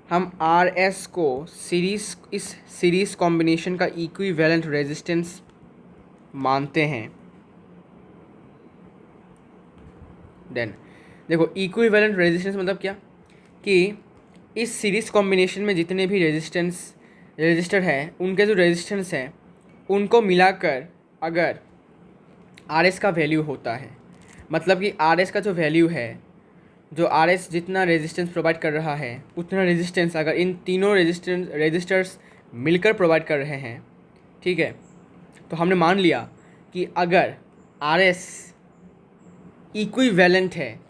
हम RS को इस सीरीज कॉम्बिनेशन का इक्विवेलेंट रेजिस्टेंस मानते हैं, देन देखो इक्विवेलेंट रेजिस्टेंस मतलब क्या? कि इस सीरीज कॉम्बिनेशन में जितने भी रजिस्टर हैं, उनके जो रेजिस्टेंस हैं उनको मिलाकर अगर RS का वैल्यू होता है, मतलब कि RS का जो वैल्यू है, जो RS जितना रेजिस्टेंस प्रोवाइड कर रहा है उतना रेजिस्टेंस अगर इन तीनों रेजिस्टर्स मिलकर प्रोवाइड कर रहे हैं, ठीक है। तो हमने मान लिया कि अगर आर एस इक्विवेलेंट है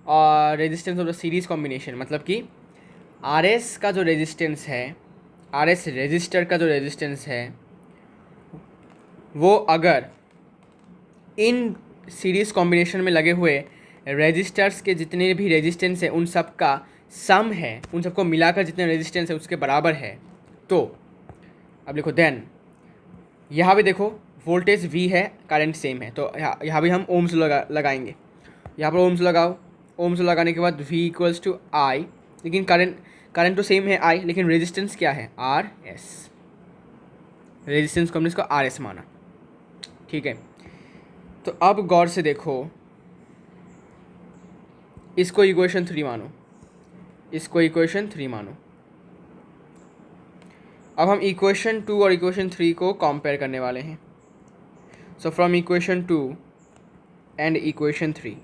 और resistance of the series combination, मतलब कि आर एस का जो रेजिस्टेंस है, आर एस रेजिस्टर का जो रेजिस्टेंस है, वो अगर इन सीरीज कॉम्बिनेशन में लगे हुए रेजिस्टर्स के जितने भी रेजिस्टेंस है उन सब का सम है, उन सबको मिलाकर जितने रेजिस्टेंस है उसके बराबर है, तो अब लिखो देन यहाँ भी देखो वोल्टेज V है, करंट सेम है, तो यहाँ भी हम ओम्स लगाएंगे। यहाँ पर ओम्स लगाओ, ओम्स लगाने के बाद V इक्वल्स टू I, लेकिन करंट तो सेम है I, लेकिन रेजिस्टेंस क्या है RS, रेजिस्टेंस को हमने इसको RS माना, ठीक है। तो अब गौर से देखो, इसको इक्वेशन 3 मानो, इसको इक्वेशन 3 मानो। अब हम इक्वेशन 2 और इक्वेशन 3 को कंपेयर करने वाले हैं। So from equation 2 and equation 3,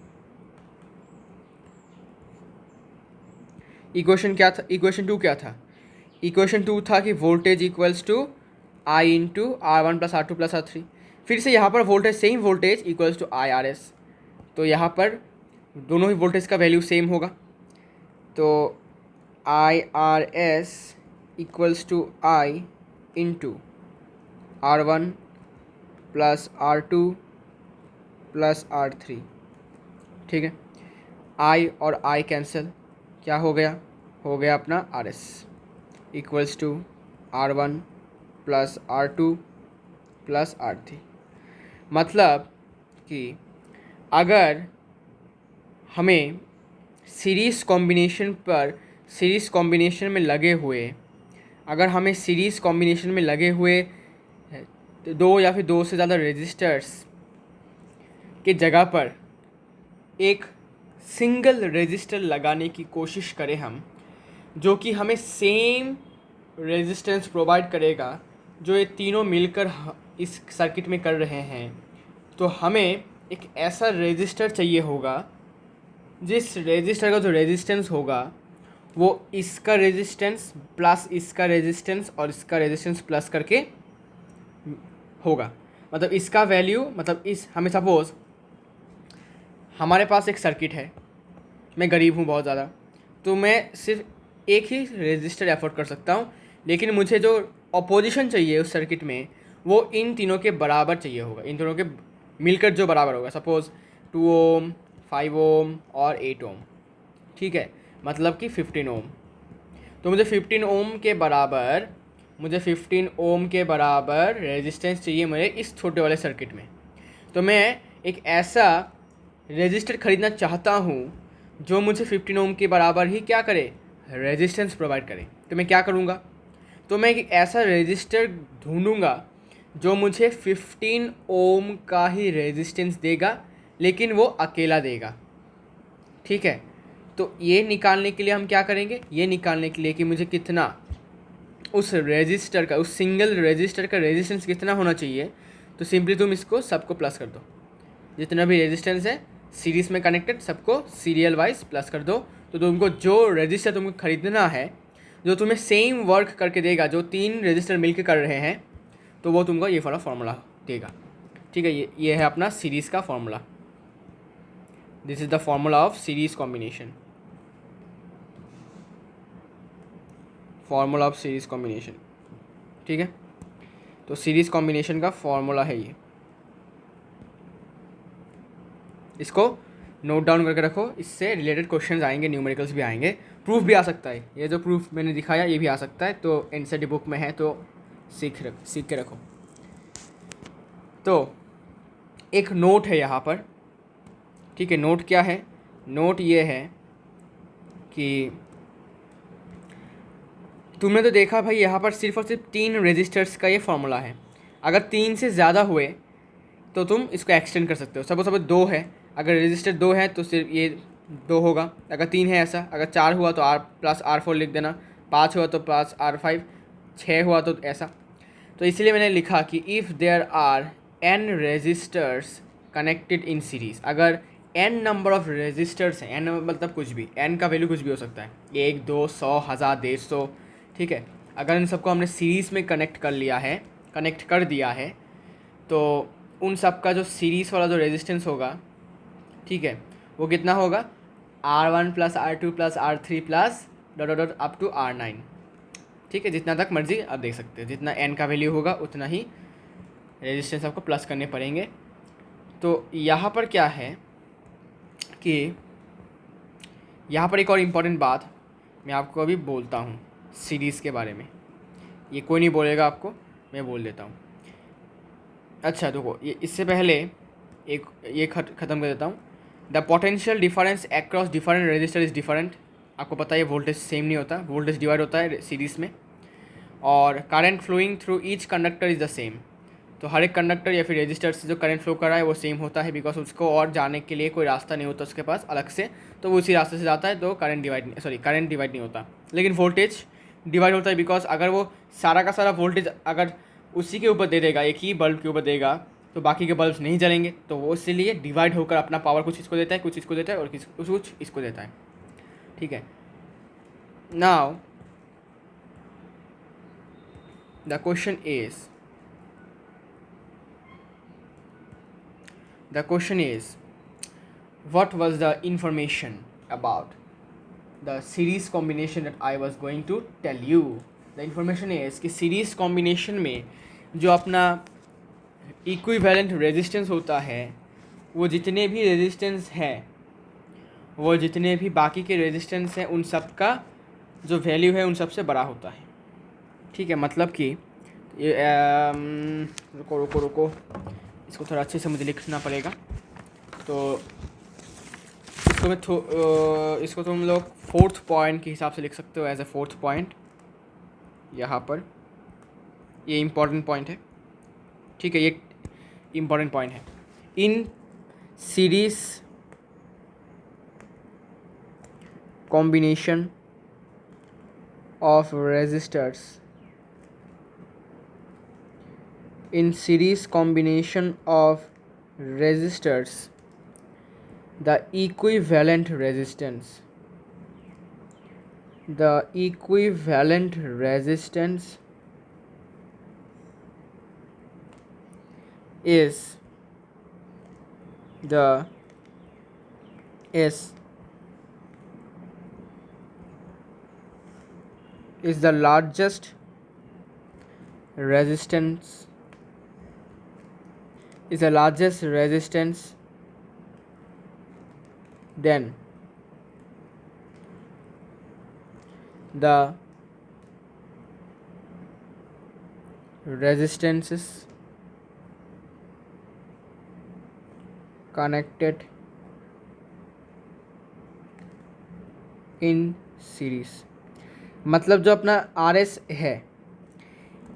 equation क्या था, इक्वेशन 2 क्या था, इक्वेशन 2 था कि voltage equals to I into R1 plus R2 plus R3। फिर से यहाँ पर voltage, same voltage equals to IRS, तो यहाँ पर दोनों ही वोल्टेज का वैल्यू सेम होगा, तो IRS equals to I into R1 plus R2 plus R3, ठीक है। I और I कैंसिल, क्या हो गया अपना RS equals to R1 plus R2 plus R3। मतलब कि अगर हमें सीरीज़ कॉम्बिनेशन में लगे हुए, अगर हमें सीरीज़ कॉम्बिनेशन में लगे हुए दो या फिर दो से ज़्यादा रेजिस्टर्स के जगह पर एक सिंगल रेजिस्टर लगाने की कोशिश करें हम, जो कि हमें सेम रेजिस्टेंस प्रोवाइड करेगा जो ये तीनों मिलकर इस सर्किट में कर रहे हैं, तो हमें एक ऐसा रेजिस्टर चाहिए होगा जिस रेजिस्टर का जो रेजिस्टेंस होगा वो इसका रेजिस्टेंस प्लस इसका रेजिस्टेंस और इसका रेजिस्टेंस प्लस करके होगा। मतलब इसका वैल्यू, मतलब इस, हमें सपोज़ हमारे पास एक सर्किट है, मैं गरीब हूँ बहुत ज़्यादा, तो मैं सिर्फ एक ही रेजिस्टर एफोर्ड कर सकता हूँ, लेकिन मुझे जो अपोजिशन चाहिए उस सर्किट में वो इन तीनों के बराबर चाहिए होगा, इन तीनों के मिलकर जो बराबर होगा, सपोज़ 2 ओम, 5 ओम और 8 ओम, ठीक है, मतलब कि 15 ओम। तो मुझे 15 ओम के बराबर रेजिस्टेंस चाहिए मेरे इस छोटे वाले सर्किट में। तो मैं एक ऐसा रेजिस्टर ख़रीदना चाहता हूँ जो मुझे 15 ओम के बराबर ही क्या करे, रेजिस्टेंस प्रोवाइड करे। तो मैं क्या करूँगा, तो मैं एक ऐसा रेजिस्टर ढूंढूंगा जो मुझे 15 ओम का ही रेजिस्टेंस देगा, लेकिन वो अकेला देगा, ठीक है। तो ये निकालने के लिए हम क्या करेंगे, ये निकालने के लिए कि मुझे कितना उस रेजिस्टर का, उस सिंगल रेजिस्टर का रेजिस्टेंस कितना होना चाहिए, तो सिंपली तुम इसको सबको प्लस कर दो, जितना भी रेजिस्टेंस है सीरीज़ में कनेक्टेड सबको सीरियल वाइज प्लस कर दो। तो तुमको जो रेजिस्टर तुमको ख़रीदना है जो तुम्हें सेम वर्क करके देगा, जो तीन रेजिस्टर मिलकर कर रहे हैं, तो वो तुमको ये वाला फार्मूला देगा, ठीक है। ये है अपना सीरीज़ का formula, this is the formula of series combination, formula of series combination, ठीक है। तो सीरीज़ कॉम्बिनेशन का फार्मूला है ये, इसको नोट डाउन करके रखो, इससे रिलेटेड क्वेश्चंस आएंगे, न्यूमेरिकल्स भी आएंगे, प्रूफ भी आ सकता है, ये जो प्रूफ मैंने दिखाया ये भी आ सकता है, तो एनसीईआरटी बुक में है, तो सीख के रखो। तो एक नोट है यहाँ पर, ठीक है। नोट क्या है, नोट ये है कि तुमने तो देखा भाई यहाँ पर सिर्फ और सिर्फ 3 रेजिस्टर्स का ये फार्मूला है। अगर 3 से ज़्यादा हुए तो तुम इसको एक्सटेंड कर सकते हो। सपोज 2 है, अगर रेजिस्टर 2 है तो सिर्फ ये 2 होगा, अगर 3 है ऐसा, अगर 4 हुआ तो R+R4 लिख देना, 5 हुआ तो R5, 6 हुआ तो ऐसा। तो इसलिए मैंने लिखा कि if there are n resistors connected in series, अगर n नंबर ऑफ रेजिस्टर्स हैं, n मतलब कुछ भी, n का वैल्यू कुछ भी हो सकता है, 1, 2, 100, 1000, 150, ठीक है। अगर इन सबको हमने सीरीज़ में कनेक्ट कर लिया है कनेक्ट कर दिया है, तो उन सब का जो सीरीज़ वाला जो रेजिस्टेंस होगा, ठीक है, वो कितना होगा, R1 plus R2 plus R3 plus dot dot dot up to R9, ठीक है, जितना तक मर्जी आप देख सकते हो, जितना n का वैल्यू होगा उतना ही रेजिस्टेंस आपको प्लस करने पड़ेंगे। तो यहाँ पर क्या है कि यहाँ पर एक और इम्पॉर्टेंट बात मैं आपको अभी बोलता हूँ सीरीज़ के बारे में, ये कोई नहीं बोलेगा आपको, मैं बोल देता हूँ। अच्छा देखो, ये इससे पहले एक ये ख़त्म कर देता हूँ। The potential difference across different register is different. आपको पता है वोल्टेज सेम नहीं होता, वोल्टेज डिवाइड होता है सीरीज़ में। और current flowing through each conductor is the same. तो हर एक कंडक्टर या फिर रजिस्टर से जो करंट फ्लो कर रहा है वो सेम होता है, बिकॉज उसको और जाने के लिए कोई रास्ता नहीं होता उसके पास अलग से, तो वो उसी रास्ते से जाता है, तो करंट डिवाइड नहीं होता। लेकिन वोल्टेज डिवाइड होता है, बिकॉज अगर वो सारा का सारा वोल्टेज अगर उसी के ऊपर दे देगा, एक ही बल्ब के ऊपर देगा, तो बाकी के बल्ब नहीं जलेंगे, तो वो इसीलिए डिवाइड होकर अपना पावर कुछ इसको देता है, कुछ इसको देता है और कुछ इसको देता है, ठीक है। Now the question is what was the information about the series combination that I was going to tell you. The information is कि series combination में जो अपना equivalent resistance होता है, वो जितने भी resistance है, वो जितने भी बाकी के resistance हैं, उन सब का जो value है उन सब से बड़ा होता है, ठीक है। मतलब कि ये रुको इसको थोड़ा अच्छे से मुझे लिखना पड़ेगा। तो इसको तुम लोग 4th पॉइंट के हिसाब से लिख सकते हो, एज ए 4th पॉइंट। यहाँ पर ये इम्पॉर्टेंट पॉइंट है, ठीक है, ये इम्पॉर्टेंट पॉइंट है। In series combination of resistors, in series combination of resistors, the equivalent resistance is the largest resistance then the resistances connected in series। मतलब जो अपना RS है,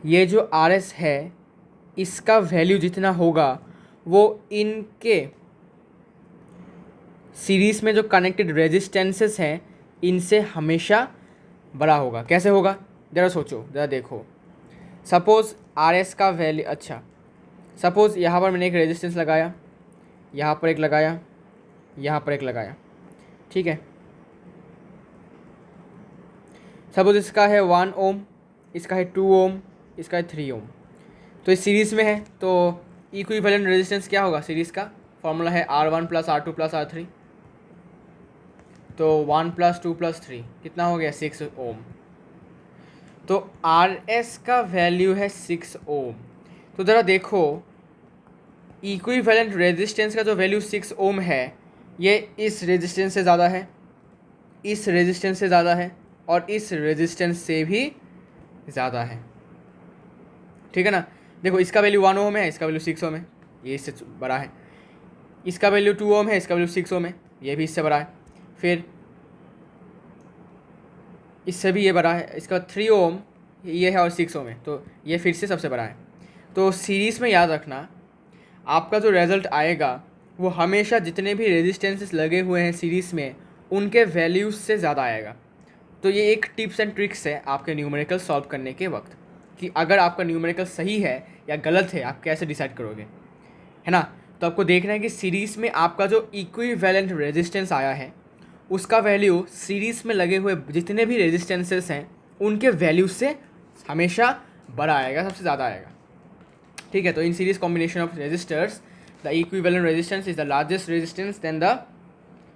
ये जो RS है, इसका वैल्यू जितना होगा वो इनके सीरीज़ में जो कनेक्टेड रेजिस्टेंसेस हैं इनसे हमेशा बड़ा होगा। कैसे होगा, ज़रा सोचो, ज़रा देखो। सपोज़ RS का वैल्यू, अच्छा सपोज़ यहाँ पर मैंने एक रेजिस्टेंस लगाया, यहाँ पर एक लगाया, यहाँ पर एक लगाया, ठीक है। सपोज़ इसका है 1 ओम, इसका है 2 ओम, इसका है 3 ओम, तो इस सीरीज़ में है, तो इक्विवेलेंट रेजिस्टेंस क्या होगा, सीरीज़ का फॉर्मूला है R1 plus R2 plus R3, तो 1 प्लस 2 प्लस 3 कितना हो गया, 6 ओम। तो RS का वैल्यू है 6 ओम। तो ज़रा देखो, इक्विवेलेंट रेजिस्टेंस का जो वैल्यू 6 ओम है, ये इस रेजिस्टेंस से ज़्यादा है, इस रेजिस्टेंस से ज़्यादा है और इस रेजिस्टेंस से भी ज़्यादा है, ठीक है ना। देखो, इसका वैल्यू 1 ओम है, इसका वैल्यू 6 ओम है, ये इससे बड़ा है। इसका वैल्यू 2 ओम है, इसका वैल्यू 6 ओम है, ये भी इससे बड़ा है। फिर इससे भी ये बड़ा है, इसका 3 ओम ये है और 6 ओम है, तो ये फिर से सबसे बड़ा है। तो सीरीज़ में याद रखना, आपका जो रिज़ल्ट आएगा वो हमेशा जितने भी रेजिस्टेंसेस लगे हुए हैं सीरीज़ में उनके वैल्यूज़ से ज़्यादा आएगा। तो ये एक टिप्स एंड ट्रिक्स है आपके न्यूमेरिकल सॉल्व करने के वक्त, कि अगर आपका न्यूमेरिकल सही है या गलत है, आप कैसे डिसाइड करोगे, है ना। तो आपको देखना है कि सीरीज़ में आपका जो इक्विवेलेंट रेजिस्टेंस आया है उसका वैल्यू सीरीज़ में लगे हुए जितने भी रेजिस्टेंसेस हैं उनके वैल्यू से हमेशा बड़ा आएगा, सबसे ज़्यादा आएगा, ठीक है, तो in series combination of resistors the equivalent resistance is the largest resistance then the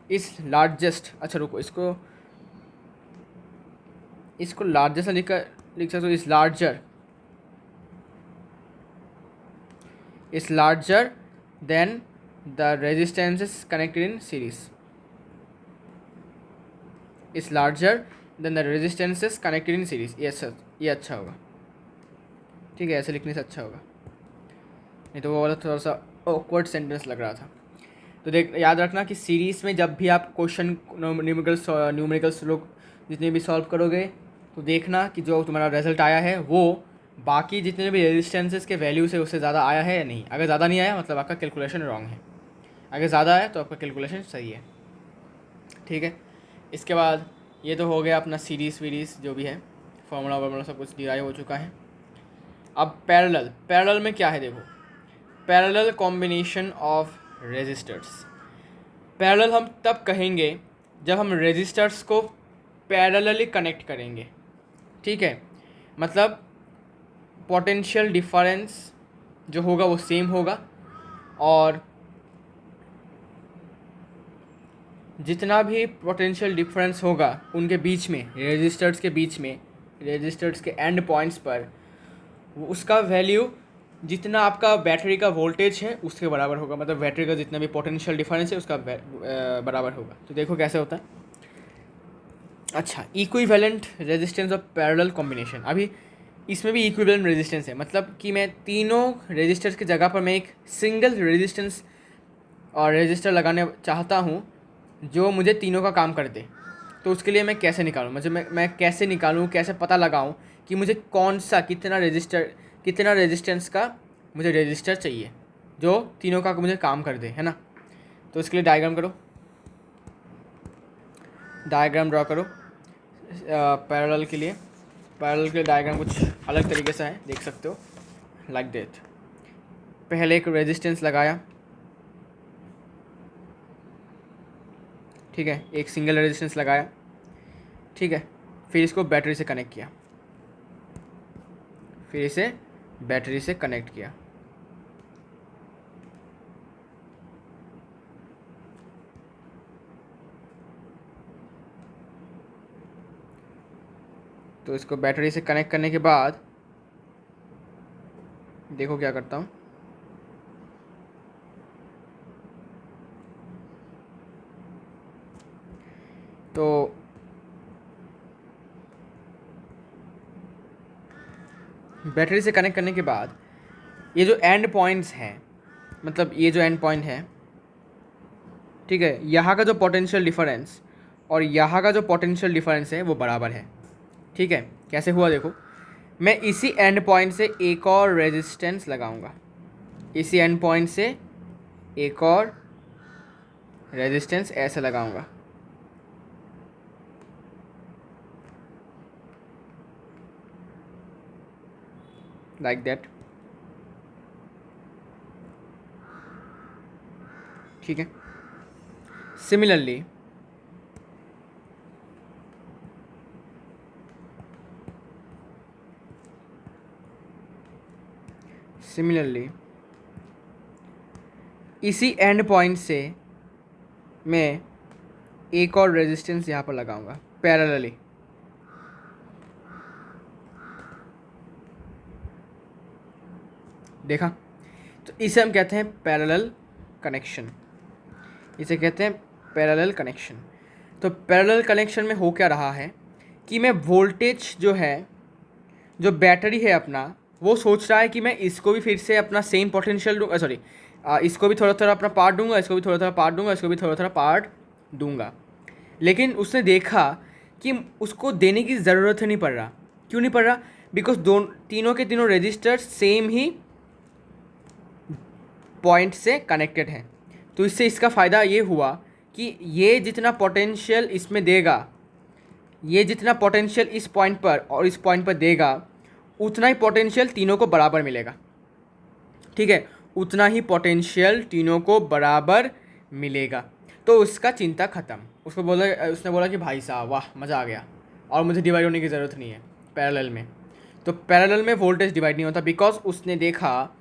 is largest, अच्छा रुको, इसको लार्जेस्ट लिख सकते हो, is larger than the resistances connected in series, is larger than the resistances connected in series. ये अच्छा होगा, ठीक है, ऐसे लिखने से अच्छा होगा, नहीं तो वो वाला थोड़ा सा ऑकवर्ड सेंटेंस लग रहा था। तो देख याद रखना कि सीरीज़ में जब भी आप क्वेश्चन न्यूमेरिकल्स लोग जितने भी सॉल्व करोगे तो देखना कि जो तुम्हारा रिजल्ट आया है वो बाकी जितने भी रेजिस्टेंसेस के वैल्यू से उससे ज़्यादा आया है या नहीं। अगर ज़्यादा नहीं आया मतलब आपका कैलकुलेशन रॉन्ग है, अगर ज़्यादा आया तो आपका कैलकुलेशन सही है, ठीक है। इसके बाद ये तो हो गया अपना सीरीज़ वीरीज़ जो भी है, फार्मूला सब कुछ डिराइव हो चुका है। अब पैरेलल में क्या है, देखो parallel combination of resistors. Parallel हम तब कहेंगे जब हम रेजिस्टर्स को पैरेलली कनेक्ट करेंगे, ठीक है, मतलब पोटेंशियल डिफरेंस जो होगा वो सेम होगा और जितना भी पोटेंशियल डिफरेंस होगा उनके बीच में, रेजिस्टर्स के बीच में, रेजिस्टर्स के एंड पॉइंट्स पर उसका वैल्यू जितना आपका बैटरी का वोल्टेज है उसके बराबर होगा, मतलब बैटरी का जितना भी पोटेंशियल डिफरेंस है उसका बराबर होगा। तो देखो कैसे होता है। अच्छा, equivalent resistance of parallel combination, अभी इसमें भी इक्विवेलेंट रेजिस्टेंस है, मतलब कि मैं तीनों रेजिस्टर्स की जगह पर मैं एक सिंगल रेजिस्टेंस और रेजिस्टर लगाने चाहता हूँ जो मुझे तीनों का काम कर दे। तो उसके लिए मैं कैसे निकालूँ, मतलब मैं कैसे निकालूँ, कैसे पता लगाऊँ कि मुझे कौन सा कितना रेजिस्टेंस का मुझे रेजिस्टर चाहिए जो तीनों का मुझे काम कर दे, है ना। तो इसके लिए डायग्राम ड्रा करो पैरेलल के लिए डायग्राम कुछ अलग तरीके से है, देख सकते हो, लाइक दैट। पहले एक रेजिस्टेंस लगाया, ठीक है, एक सिंगल रेजिस्टेंस लगाया, ठीक है, फिर इसको बैटरी से कनेक्ट किया, फिर इसे बैटरी से कनेक्ट किया, तो इसको बैटरी से कनेक्ट करने के बाद देखो क्या करता हूँ। तो बैटरी से कनेक्ट करने के बाद ये जो एंड पॉइंट्स हैं, मतलब ये जो एंड पॉइंट है, ठीक है, यहाँ का जो पोटेंशियल डिफरेंस और यहाँ का जो पोटेंशियल डिफरेंस है वो बराबर है, ठीक है। कैसे हुआ देखो, मैं इसी एंड पॉइंट से एक और रेजिस्टेंस लगाऊंगा, इसी एंड पॉइंट से एक और रेजिस्टेंस ऐसे लगाऊंगा, लाइक दैट, ठीक है। सिमिलरली इसी एंड पॉइंट से मैं एक और रेजिस्टेंस यहाँ पर लगाऊंगा पैरेलली, देखा। तो इसे हम कहते हैं पैरेलल कनेक्शन, इसे कहते हैं पैरेलल कनेक्शन। तो पैरेलल कनेक्शन में हो क्या रहा है कि मैं वोल्टेज जो है, जो बैटरी है अपना, वो सोच रहा है कि मैं इसको भी फिर से अपना सेम पोटेंशियल दूँगा, सॉरी इसको भी थोड़ा थोड़ा अपना पार्ट दूंगा, इसको भी थोड़ा थोड़ा पार्ट दूंगा, इसको भी थोड़ा थोड़ा पार्ट दूंगा। लेकिन उसने देखा कि उसको देने की ज़रूरत नहीं पड़ रहा। क्यों नहीं पड़ रहा? बिकॉज तीनों के तीनों रजिस्टर सेम ही पॉइंट से कनेक्टेड हैं। तो इससे इसका फ़ायदा ये हुआ कि ये जितना पोटेंशियल इसमें देगा, ये जितना पोटेंशियल इस पॉइंट पर और इस पॉइंट पर देगा, उतना ही पोटेंशियल तीनों को बराबर मिलेगा। ठीक है, उतना ही पोटेंशियल तीनों को बराबर मिलेगा। तो उसका चिंता ख़त्म। उसने बोला कि भाई साहब वाह, मज़ा आ गया और मुझे डिवाइड होने की ज़रूरत नहीं है पैरेलल में। तो पैरेलल में वोल्टेज डिवाइड नहीं होता, बिकॉज उसने देखा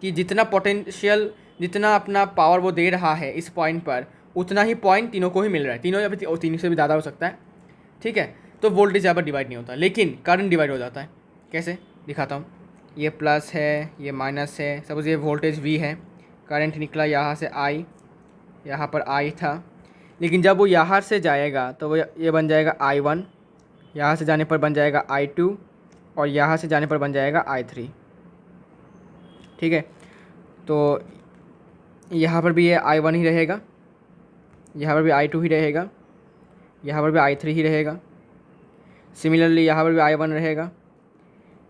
कि जितना पोटेंशियल, जितना अपना पावर वो दे रहा है इस पॉइंट पर, उतना ही पॉइंट तीनों को ही मिल रहा है, तीनों या फिर तीन से भी ज़्यादा हो सकता है, ठीक है। तो वोल्टेज यहाँ पर डिवाइड नहीं होता, लेकिन करंट डिवाइड हो जाता है। कैसे दिखाता हूँ, ये प्लस है, ये माइनस है, सपोज ये वोल्टेज V है, करंट निकला यहाँ से I, यहाँ पर I था, लेकिन जब वो यहाँ से जाएगा तो वो ये बन जाएगा I1, यहाँ से जाने पर बन जाएगा I2, और यहाँ से जाने पर बन जाएगा I3, ठीक है। तो यहाँ पर भी ये I1 ही रहेगा, यहाँ पर भी I2 ही रहेगा, यहाँ पर भी I3 ही रहेगा, सिमिलरली यहाँ पर भी I1 रहेगा,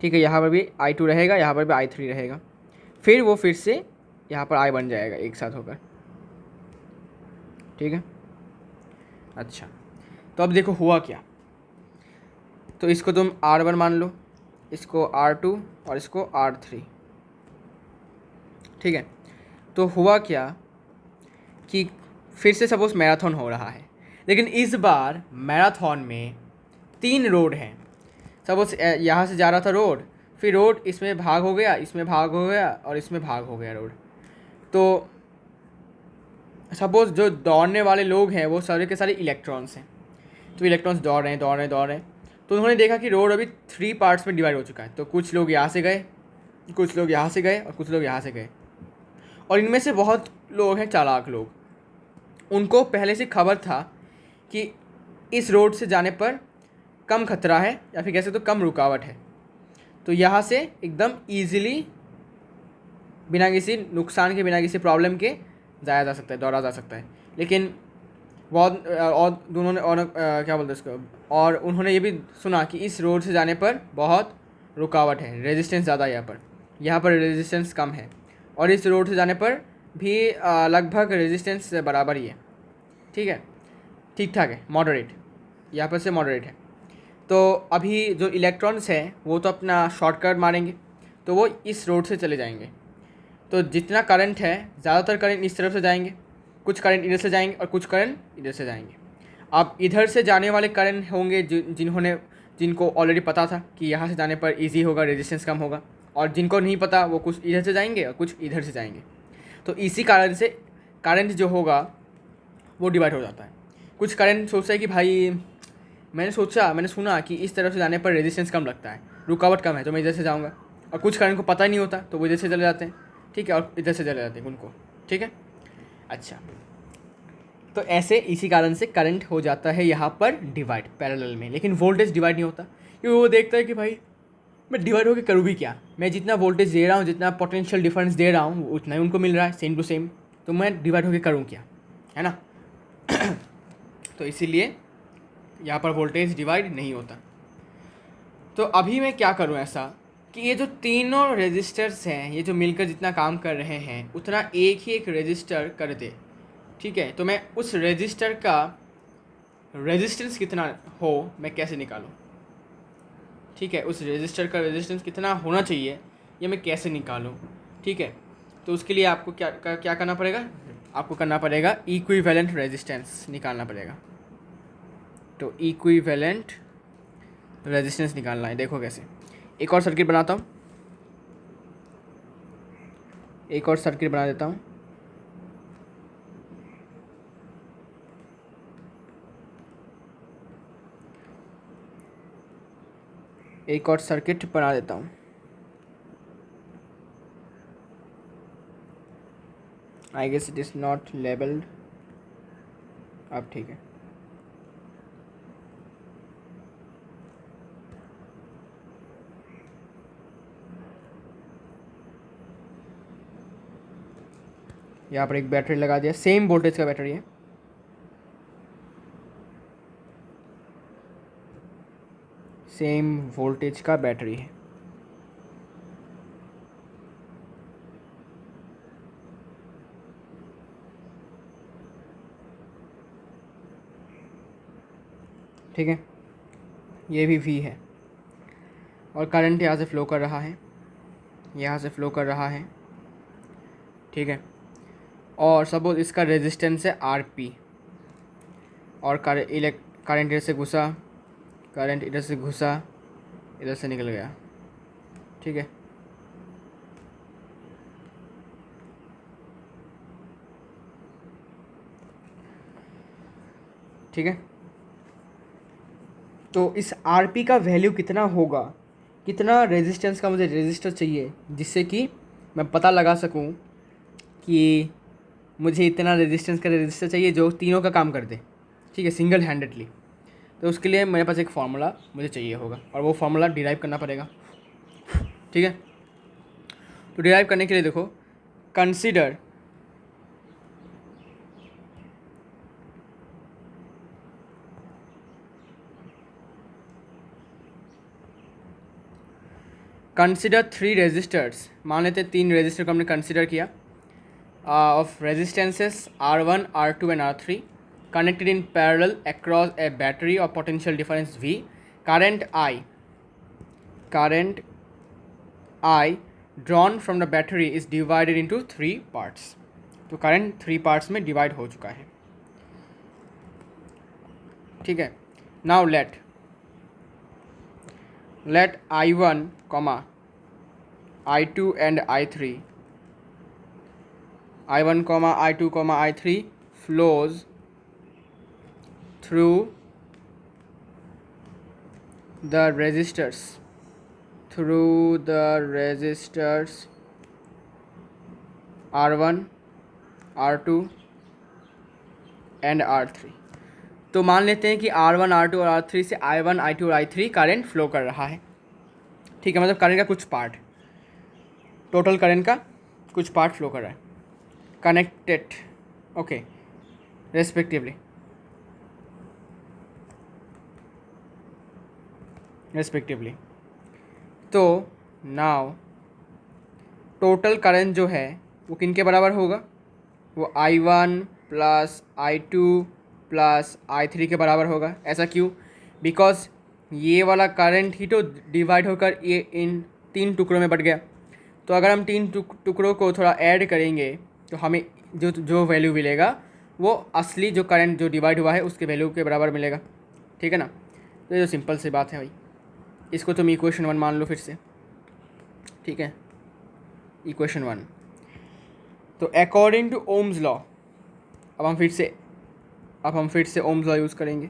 ठीक है, यहाँ पर भी I2 रहेगा, यहाँ पर भी I3 रहेगा, फिर वो फिर से यहाँ पर I बन जाएगा एक साथ होकर, ठीक है। अच्छा, तो अब देखो हुआ क्या, तो इसको तुम R1 मान लो, इसको R2 और इसको R3, ठीक है। तो हुआ क्या कि फिर से सपोज मैराथन हो रहा है, लेकिन इस बार मैराथन में 3 रोड हैं। सपोज यहाँ से जा रहा था रोड, फिर रोड इसमें भाग हो गया, इसमें भाग हो गया, और इसमें भाग हो गया रोड। तो सपोज जो दौड़ने वाले लोग हैं वो सारे के सारे इलेक्ट्रॉन्स हैं, तो इलेक्ट्रॉन्स दौड़ रहे हैं, तो उन्होंने देखा कि रोड अभी 3 पार्ट्स में डिवाइड हो चुका है। तो कुछ लोग यहाँ से गए, कुछ लोग यहाँ से गए, और कुछ लोग यहाँ से गए, और इनमें से बहुत लोग हैं चालाक लोग, उनको पहले से खबर था कि इस रोड से जाने पर कम खतरा है, या फिर कैसे तो कम रुकावट है, तो यहाँ से एकदम ईजिली बिना किसी नुकसान के, बिना किसी प्रॉब्लम के जाया जा सकता है, दौड़ा जा सकता है। लेकिन बहुत और दोनों ने और क्या बोलते हैं इसको, और उन्होंने ये भी सुना कि इस रोड से जाने पर बहुत रुकावट है, रेजिस्टेंस ज़्यादा है, यहाँ पर रेजिस्टेंस कम है, और इस रोड से जाने पर भी लगभग रेजिस्टेंस बराबर ही है, ठीक है, ठीक ठाक है, मॉडरेट, यहाँ पर से मॉडरेट है। तो अभी जो इलेक्ट्रॉन्स हैं वो तो अपना शॉर्टकट मारेंगे, तो वो इस रोड से चले जाएंगे। तो जितना करंट है, ज़्यादातर करंट इस तरफ से जाएंगे, कुछ करंट इधर से जाएंगे, और कुछ करंट इधर से जाएंगे। अब इधर से जाने वाले करंट होंगे जिनको ऑलरेडी पता था कि यहाँ से जाने पर इजी होगा, रेजिस्टेंस कम होगा, और जिनको नहीं पता वो कुछ इधर से जाएंगे और कुछ इधर से जाएंगे। तो इसी कारण से करंट जो होगा वो डिवाइड हो जाता है। कुछ करंट सोचता है कि भाई मैंने सुना कि इस तरफ से जाने पर रेजिस्टेंस कम लगता है, रुकावट कम है, तो मैं इधर से जाऊँगा, और कुछ करंट को पता ही नहीं होता तो वो इधर से चले जाते हैं, ठीक है, और इधर से चले जाते हैं उनको, ठीक है। अच्छा, तो ऐसे इसी कारण से करंट हो जाता है यहाँ पर डिवाइड पैरेलल में, लेकिन वोल्टेज डिवाइड नहीं होता, क्योंकि वो देखता है कि भाई मैं डिवाइड होकर करूँ भी क्या, मैं जितना वोल्टेज दे रहा हूँ, जितना पोटेंशियल डिफरेंस दे रहा हूँ, उतना ही उनको मिल रहा है, सेम टू सेम, तो मैं डिवाइड होकर करूँ क्या, है ना। तो इसीलिए यहाँ पर वोल्टेज डिवाइड नहीं होता। तो अभी मैं क्या करूँ ऐसा कि ये जो तीनों रेजिस्टर्स हैं, ये जो मिलकर जितना काम कर रहे हैं उतना एक ही एक रेजिस्टर कर दे, ठीक है। तो मैं उस रेजिस्टर का रेजिस्टेंस कितना हो मैं कैसे निकालूं, ठीक है, उस रेजिस्टर का रेजिस्टेंस कितना होना चाहिए ये मैं कैसे निकालूं, ठीक है। तो उसके लिए आपको क्या करना पड़ेगा, आपको करना पड़ेगा इक्विवेलेंट रेजिस्टेंस निकालना पड़ेगा। तो इक्विवेलेंट रेजिस्टेंस निकालना है, देखो कैसे। एक और सर्किट बनाता हूँ, एक और सर्किट बना देता हूँ। एक और सर्किट बना देता हूँ। I guess it is not labelled, अब ठीक है। यहाँ पर एक बैटरी लगा दिया, सेम वोल्टेज का बैटरी है, सेम वोल्टेज का बैटरी है, ठीक है, ये भी V है, और करंट यहाँ से फ्लो कर रहा है, यहाँ से फ्लो कर रहा है, ठीक है। और सपोज इसका रेजिस्टेंस है RP, और करंट इधर से घुसा, करंट इधर से घुसा, इधर से निकल गया, ठीक है। ठीक है। तो इस आर पी का वैल्यू कितना होगा, कितना रेजिस्टेंस का मुझे रेजिस्टर चाहिए जिससे कि मैं पता लगा सकूं कि मुझे इतना रेजिस्टेंस का रेजिस्टर चाहिए जो तीनों का काम कर दे, ठीक है, सिंगल हैंडेडली। तो उसके लिए मेरे पास एक फार्मूला मुझे चाहिए होगा और वो फार्मूला डिराइव करना पड़ेगा, ठीक है। तो डिराइव करने के लिए देखो, कंसीडर कंसिडर 3 रेजिस्टर्स, मान लेते हैं 3 रेजिस्टर को हमने कंसिडर किया, of resistances R1, R2 and R3 connected in parallel across a battery of potential difference V. Current I drawn from the battery is divided into 3 parts. तो current 3 parts में divide हो चुका है, ठीक है। Now let I1, I2 and I3 I1, I2, I3 flows through the resistors R1, R2 and R3। तो मान लेते हैं कि R1, R2 और R3 से I1, I2 और I3 करंट फ्लो कर रहा है, ठीक है। मतलब करंट का कुछ पार्ट, टोटल करंट का कुछ पार्ट फ्लो कर रहा है, कनेक्टेड, ओके, रेस्पेक्टिवली। तो नाउ टोटल करंट जो है वो किन के बराबर होगा, वो I1 plus I2 plus I3 के बराबर होगा। ऐसा क्यों? बिकॉज ये वाला करंट ही तो डिवाइड होकर ये इन 3 टुकड़ों में बट गया। तो अगर हम 3 टुकड़ों को थोड़ा ऐड करेंगे तो हमें जो वैल्यू मिलेगा वो असली जो करंट जो डिवाइड हुआ है उसके वैल्यू के बराबर मिलेगा, ठीक है ना। तो ये तो सिंपल सी बात है भाई, इसको तुम इक्वेशन 1 मान लो फिर से, ठीक है। इक्वेशन 1, तो अकॉर्डिंग टू ओम्स लॉ, अब हम फिर से ओम्स लॉ यूज़ करेंगे।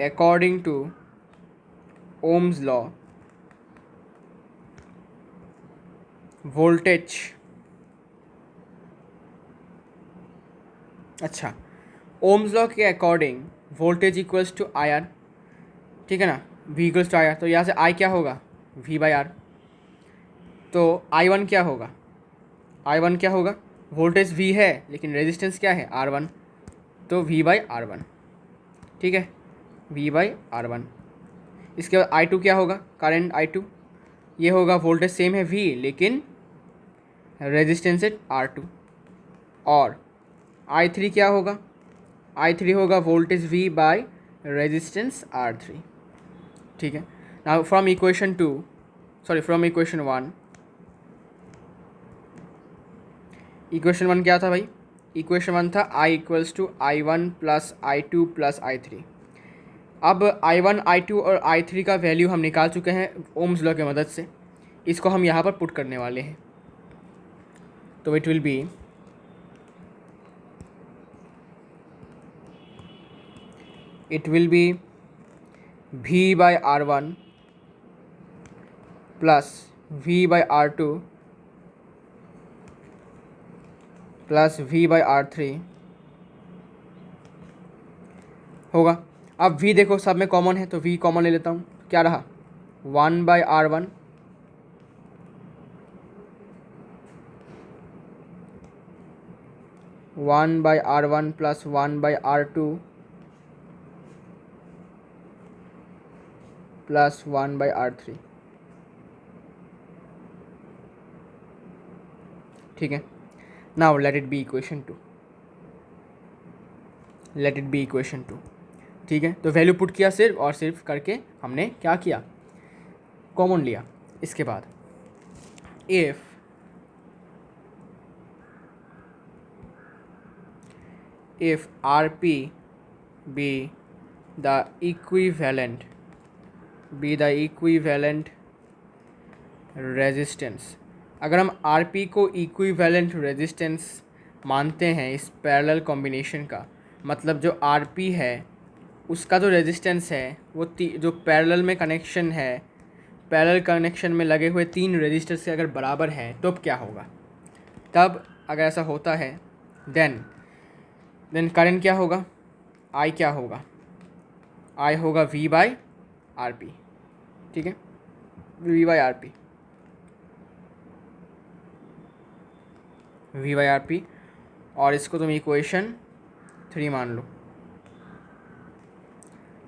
According to Ohm's law, voltage, अच्छा, ओम्स लॉ के according voltage equals to I R, ठीक है ना, V equals to I R. तो यहाँ से I क्या होगा, V/R। तो I1 क्या होगा, वोल्टेज V है लेकिन रेजिस्टेंस क्या है, R1, तो V/R1, ठीक है, V/R1। इसके बाद I2 क्या होगा, करंट I2, ये होगा वोल्टेज सेम है V लेकिन रेजिस्टेंस है R2। और I3 क्या होगा, I3 होगा voltage V by resistance R3, ठीक है। नाउ फ्रॉम इक्वेशन 1, इक्वेशन 1 क्या था भाई, इक्वेशन 1 था I equals to I1 plus I2 plus I3। अब I1, I2 और I3 का वैल्यू हम निकाल चुके हैं ओम्स लॉ की मदद से, इसको हम यहाँ पर पुट करने वाले हैं। तो it will be V/R1 plus V/R2 plus V/R3 होगा। अब V देखो सब में कॉमन है तो V कॉमन ले लेता हूँ, क्या रहा, 1/R1 plus 1/R2 plus 1/R3, ठीक है। Now let it be equation 2, ठीक है। तो वैल्यू पुट किया सिर्फ और सिर्फ करके हमने क्या किया, कॉमन लिया। इसके बाद if RP be the equivalent resistance, अगर हम RP को इक्विवेलेंट रेजिस्टेंस मानते हैं इस पैरेलल कॉम्बिनेशन का, मतलब जो आर पी है उसका जो रेजिस्टेंस है वो जो पैरेलल में कनेक्शन है, पैरेलल कनेक्शन में लगे हुए 3 रेजिस्टर से अगर बराबर है तो अब क्या होगा? तब अगर ऐसा होता है देन करंट क्या होगा? आई क्या होगा? आई होगा वी बाई आर पी। ठीक है, V by R P, V by R P. और इसको तुम इक्वेशन 3 मान लो।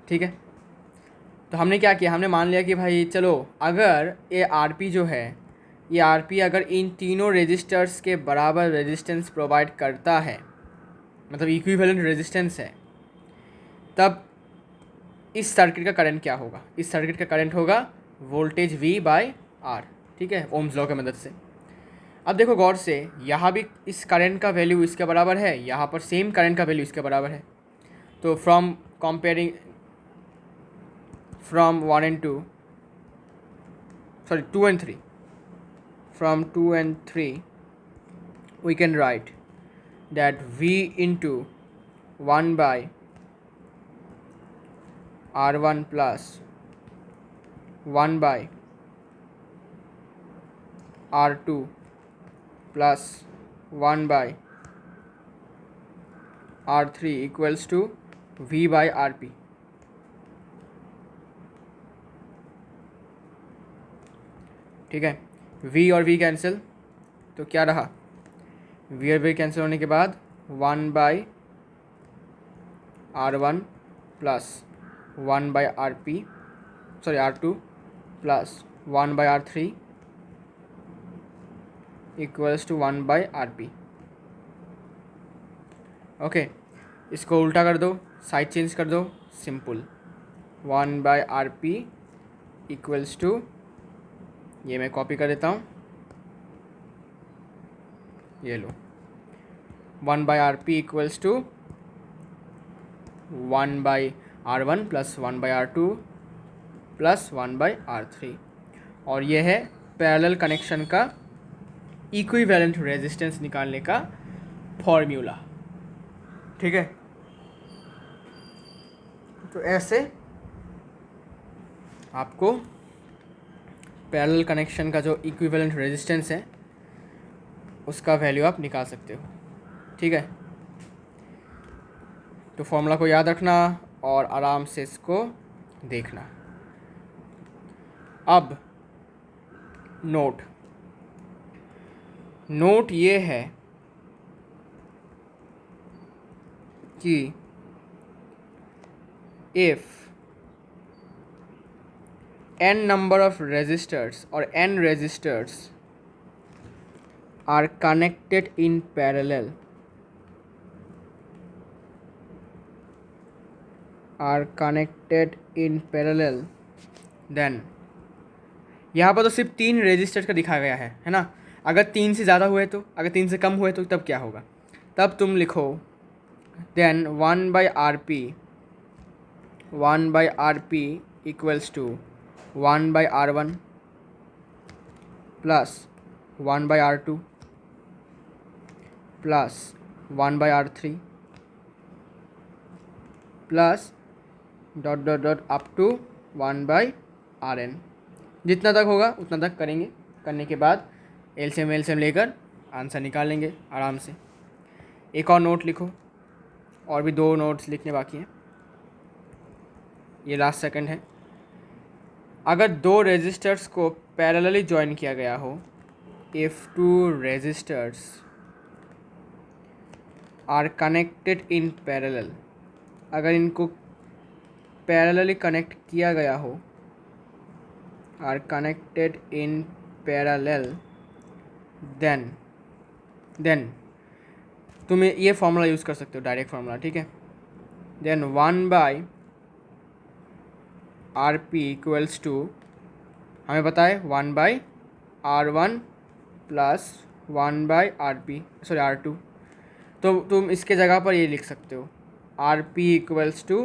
ठीक है, तो हमने क्या किया, हमने मान लिया कि भाई चलो अगर ये आर पी जो है, ये आर पी अगर इन तीनों रेजिस्टर्स के बराबर रेजिस्टेंस प्रोवाइड करता है, मतलब इक्विवेलेंट रेजिस्टेंस है, तब इस सर्किट का करंट क्या होगा? इस सर्किट का करंट होगा वोल्टेज वी बाई आर। ठीक है, ओम्स लॉ की मदद से। अब देखो गौर से, यहाँ भी इस करंट का वैल्यू इसके बराबर है, यहाँ पर सेम करंट का वैल्यू इसके बराबर है। तो from comparing from 1 and 2, sorry 2 and 3, from 2 and 3 we can write that V into 1 by R1 plus 1 by R2 plus 1 by R3 equals to V by RP। ठीक है, V और V cancel, तो क्या रहा? V और V cancel होने के बाद 1 by R1 plus 1 by RP, sorry R2 plus 1 by R3 equals to 1 by RP। Okay, इसको उल्टा कर दो, साइड चेंज कर दो, simple 1 by RP equals to, ये मैं कॉपी कर देता हूँ, ये लो 1 by RP equals to 1 by R1 plus 1 by R2 plus 1 by R3। और ये है पैरेलल कनेक्शन का इक्विवेलेंट रेजिस्टेंस निकालने का फॉर्मूला। ठीक है, तो ऐसे आपको पैरेलल कनेक्शन का जो इक्विवेलेंट रेजिस्टेंस है उसका वैल्यू आप निकाल सकते हो। ठीक है, तो फॉर्मूला को याद रखना और आराम से इसको देखना। अब नोट ये है कि if n number of resistors or n resistors are connected in parallel, then यहाँ पर तो सिर्फ 3 रेजिस्टर्स का दिखा गया है ना। अगर 3 से ज़्यादा हुए तो, अगर 3 से कम हुए तो तब क्या होगा? तब तुम लिखो then 1 by R P equals to 1 by R1 plus 1 by R2 plus 1 by R3 plus dot dot dot up to 1 by Rn। जितना तक होगा उतना तक करेंगे, करने के बाद एलसीएम लेकर आंसर निकालेंगे आराम से। एक और नोट लिखो, और भी 2 नोट्स लिखने बाकी हैं, ये लास्ट सेकंड है। अगर 2 रेजिस्टर्स को पैरेलली ज्वाइन किया गया हो, if 2 resistors are connected in parallel, अगर इनको पैरेलली कनेक्ट किया गया हो, are connected in parallel, then तुम ये फॉर्मूला यूज़ कर सकते हो, डायरेक्ट फार्मूला। ठीक है, then 1 by R P equals to, हमें पता है 1 by R1 plus 1 by R2। तो तुम इसके जगह पर ये लिख सकते हो RP equals to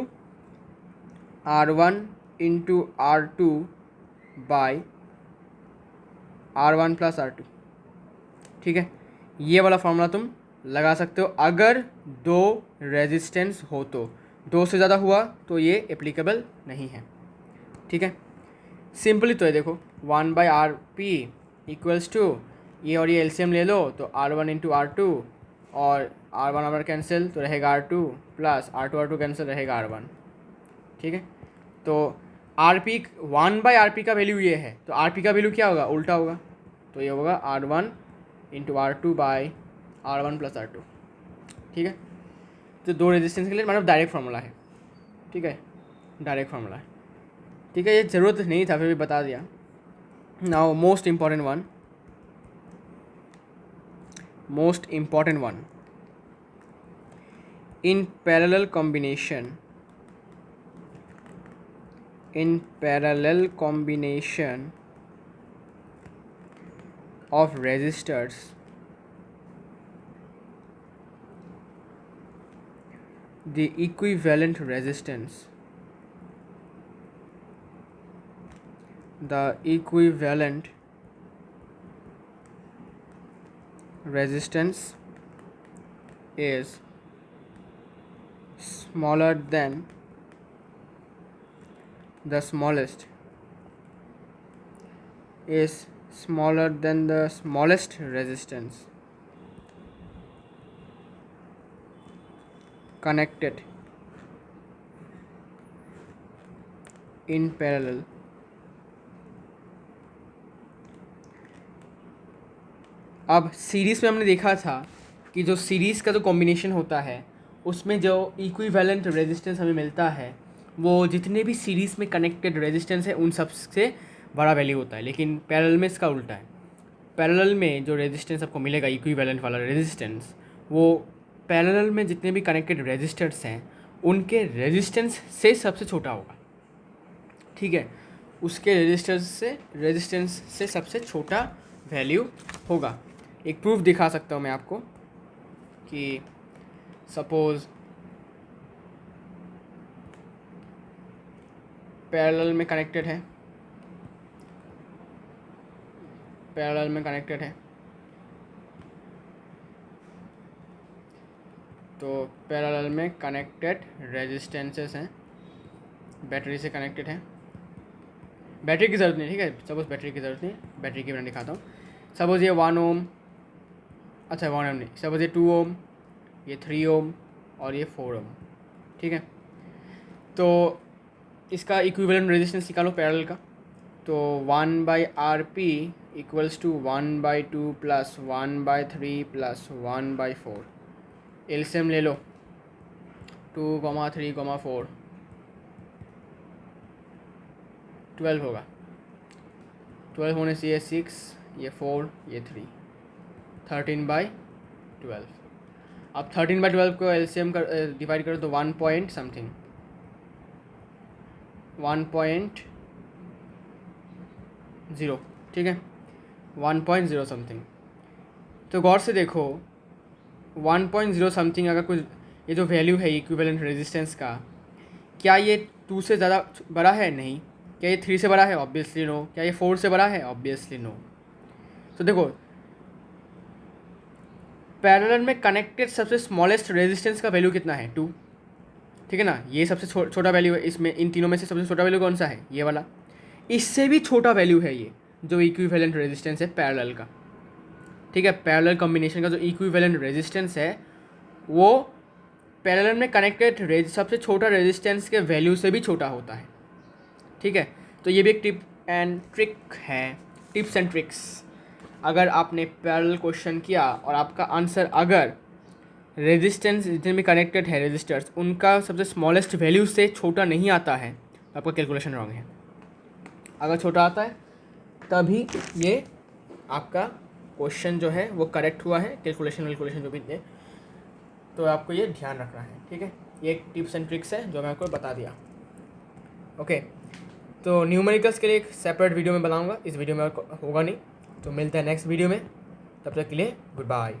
R1 into R2 by R1 plus R2। ठीक है, ये वाला फॉर्मूला तुम लगा सकते हो अगर दो रेजिस्टेंस हो, तो दो से ज़्यादा हुआ तो ये एप्लीकेबल नहीं है, ठीक है। सिंपली तो है, देखो 1/RP इक्वल्स टू ये और ये एलसीएम ले लो तो R1 इंटू R2 और R1 कैंसिल तो रहेगा R2 प्लस R2 कैंसिल रहेगा R1, ठीक है। तो RP 1/RP का वैल्यू ये है, तो RP का वैल्यू क्या होगा, उल्टा होगा, तो ये होगा R1 into R2/R1 plus R2, ठीक है। तो दो रेजिस्टेंस के लिए मतलब डायरेक्ट फार्मूला है, ठीक है, डायरेक्ट फार्मूला है, ठीक है। ये ज़रूरत नहीं था फिर भी बता दिया। Now most important one in parallel combination of resistors, the equivalent resistance is smaller than the smallest resistance connected in parallel अब सीरीज़ में हमने देखा था कि जो सीरीज़ का जो कॉम्बिनेशन होता है उसमें जो इक्विवेलेंट रेजिस्टेंस हमें मिलता है वो जितने भी सीरीज़ में कनेक्टेड रेजिस्टेंस है उन सब से बड़ा वैल्यू होता है, लेकिन पैरेलल में इसका उल्टा है। पैरेलल में जो रेजिस्टेंस आपको मिलेगा इक्विवेलेंट वाला रेजिस्टेंस, वो पैरेलल में जितने भी कनेक्टेड रेजिस्टर्स हैं उनके रेजिस्टेंस से सबसे छोटा होगा, ठीक है, उसके रेजिस्टेंस से सबसे छोटा वैल्यू होगा। एक प्रूफ दिखा सकता हूँ मैं आपको कि सपोज़ पैरेलल में कनेक्टेड है, तो पैरेलल में कनेक्टेड रेजिस्टेंसेस हैं, बैटरी से कनेक्टेड है, बैटरी की ज़रूरत नहीं, ठीक है, सपोज़ बैटरी की ज़रूरत नहीं, बैटरी की मैं दिखाता हूँ। सपोज़ ये 1 ओम, अच्छा 1 ओम नहीं, सपोज़ ये 2 ओम, ये 3 ओम और ये 4 ओम, ठीक है। तो इसका इक्विवेलेंट रेजिस्टेंस निकालो पैरेलल का, तो 1/RP equals to 1/2 plus 1/3 plus 1/4, LCM ले लो 2, 3, 4, 12 होगा, 12 होने से ये 6, ये 4, ये 3, 13/12। अब 13/12 को एलसीएम कर डिवाइड करो तो 1 पॉइंट समथिंग, 1.0, ठीक है, 1.0 समथिंग। तो गौर से देखो 1.0 समथिंग अगर कुछ ये जो वैल्यू है इक्विवेलेंट रेजिस्टेंस का, क्या ये 2 से ज़्यादा बड़ा है? नहीं। क्या ये 3 से बड़ा है? Obviously no. क्या ये 4 से बड़ा है? Obviously no. तो देखो पैरेलल में कनेक्टेड सबसे स्मॉलेस्ट रेजिस्टेंस का वैल्यू कितना है? 2, ठीक है ना, ये सबसे छोटा वैल्यू है इसमें, इन तीनों में से सबसे छोटा वैल्यू कौन सा है? ये वाला। इससे भी छोटा वैल्यू है ये जो इक्विवेलेंट रेजिस्टेंस है पैरेलल का, ठीक है। पैरेलल कॉम्बिनेशन का जो इक्विवेलेंट रेजिस्टेंस है वो पैरेलल में कनेक्टेड सबसे छोटा रेजिस्टेंस के वैल्यू से भी छोटा होता है, ठीक है। तो ये भी एक टिप्स एंड ट्रिक्स। अगर आपने पैरेलल क्वेश्चन किया और आपका आंसर अगर रेजिस्टेंस जितने भी कनेक्टेड है रेजिस्टर्स उनका सबसे स्मॉलेस्ट वैल्यू से छोटा नहीं आता है, आपका कैलकुलेशन रॉन्ग है। अगर छोटा आता है तभी ये आपका क्वेश्चन जो है वो करेक्ट हुआ है, कैलकुलेशन जो भी थे, तो आपको ये ध्यान रखना है, ठीक है। ये एक टिप्स एंड ट्रिक्स है जो मैं आपको बता दिया, ओके। तो न्यूमेरिकल्स के लिए एक सेपरेट वीडियो में बनाऊंगा, इस वीडियो में होगा नहीं, तो मिलते हैं नेक्स्ट वीडियो में, तब तक के लिए गुड बाय।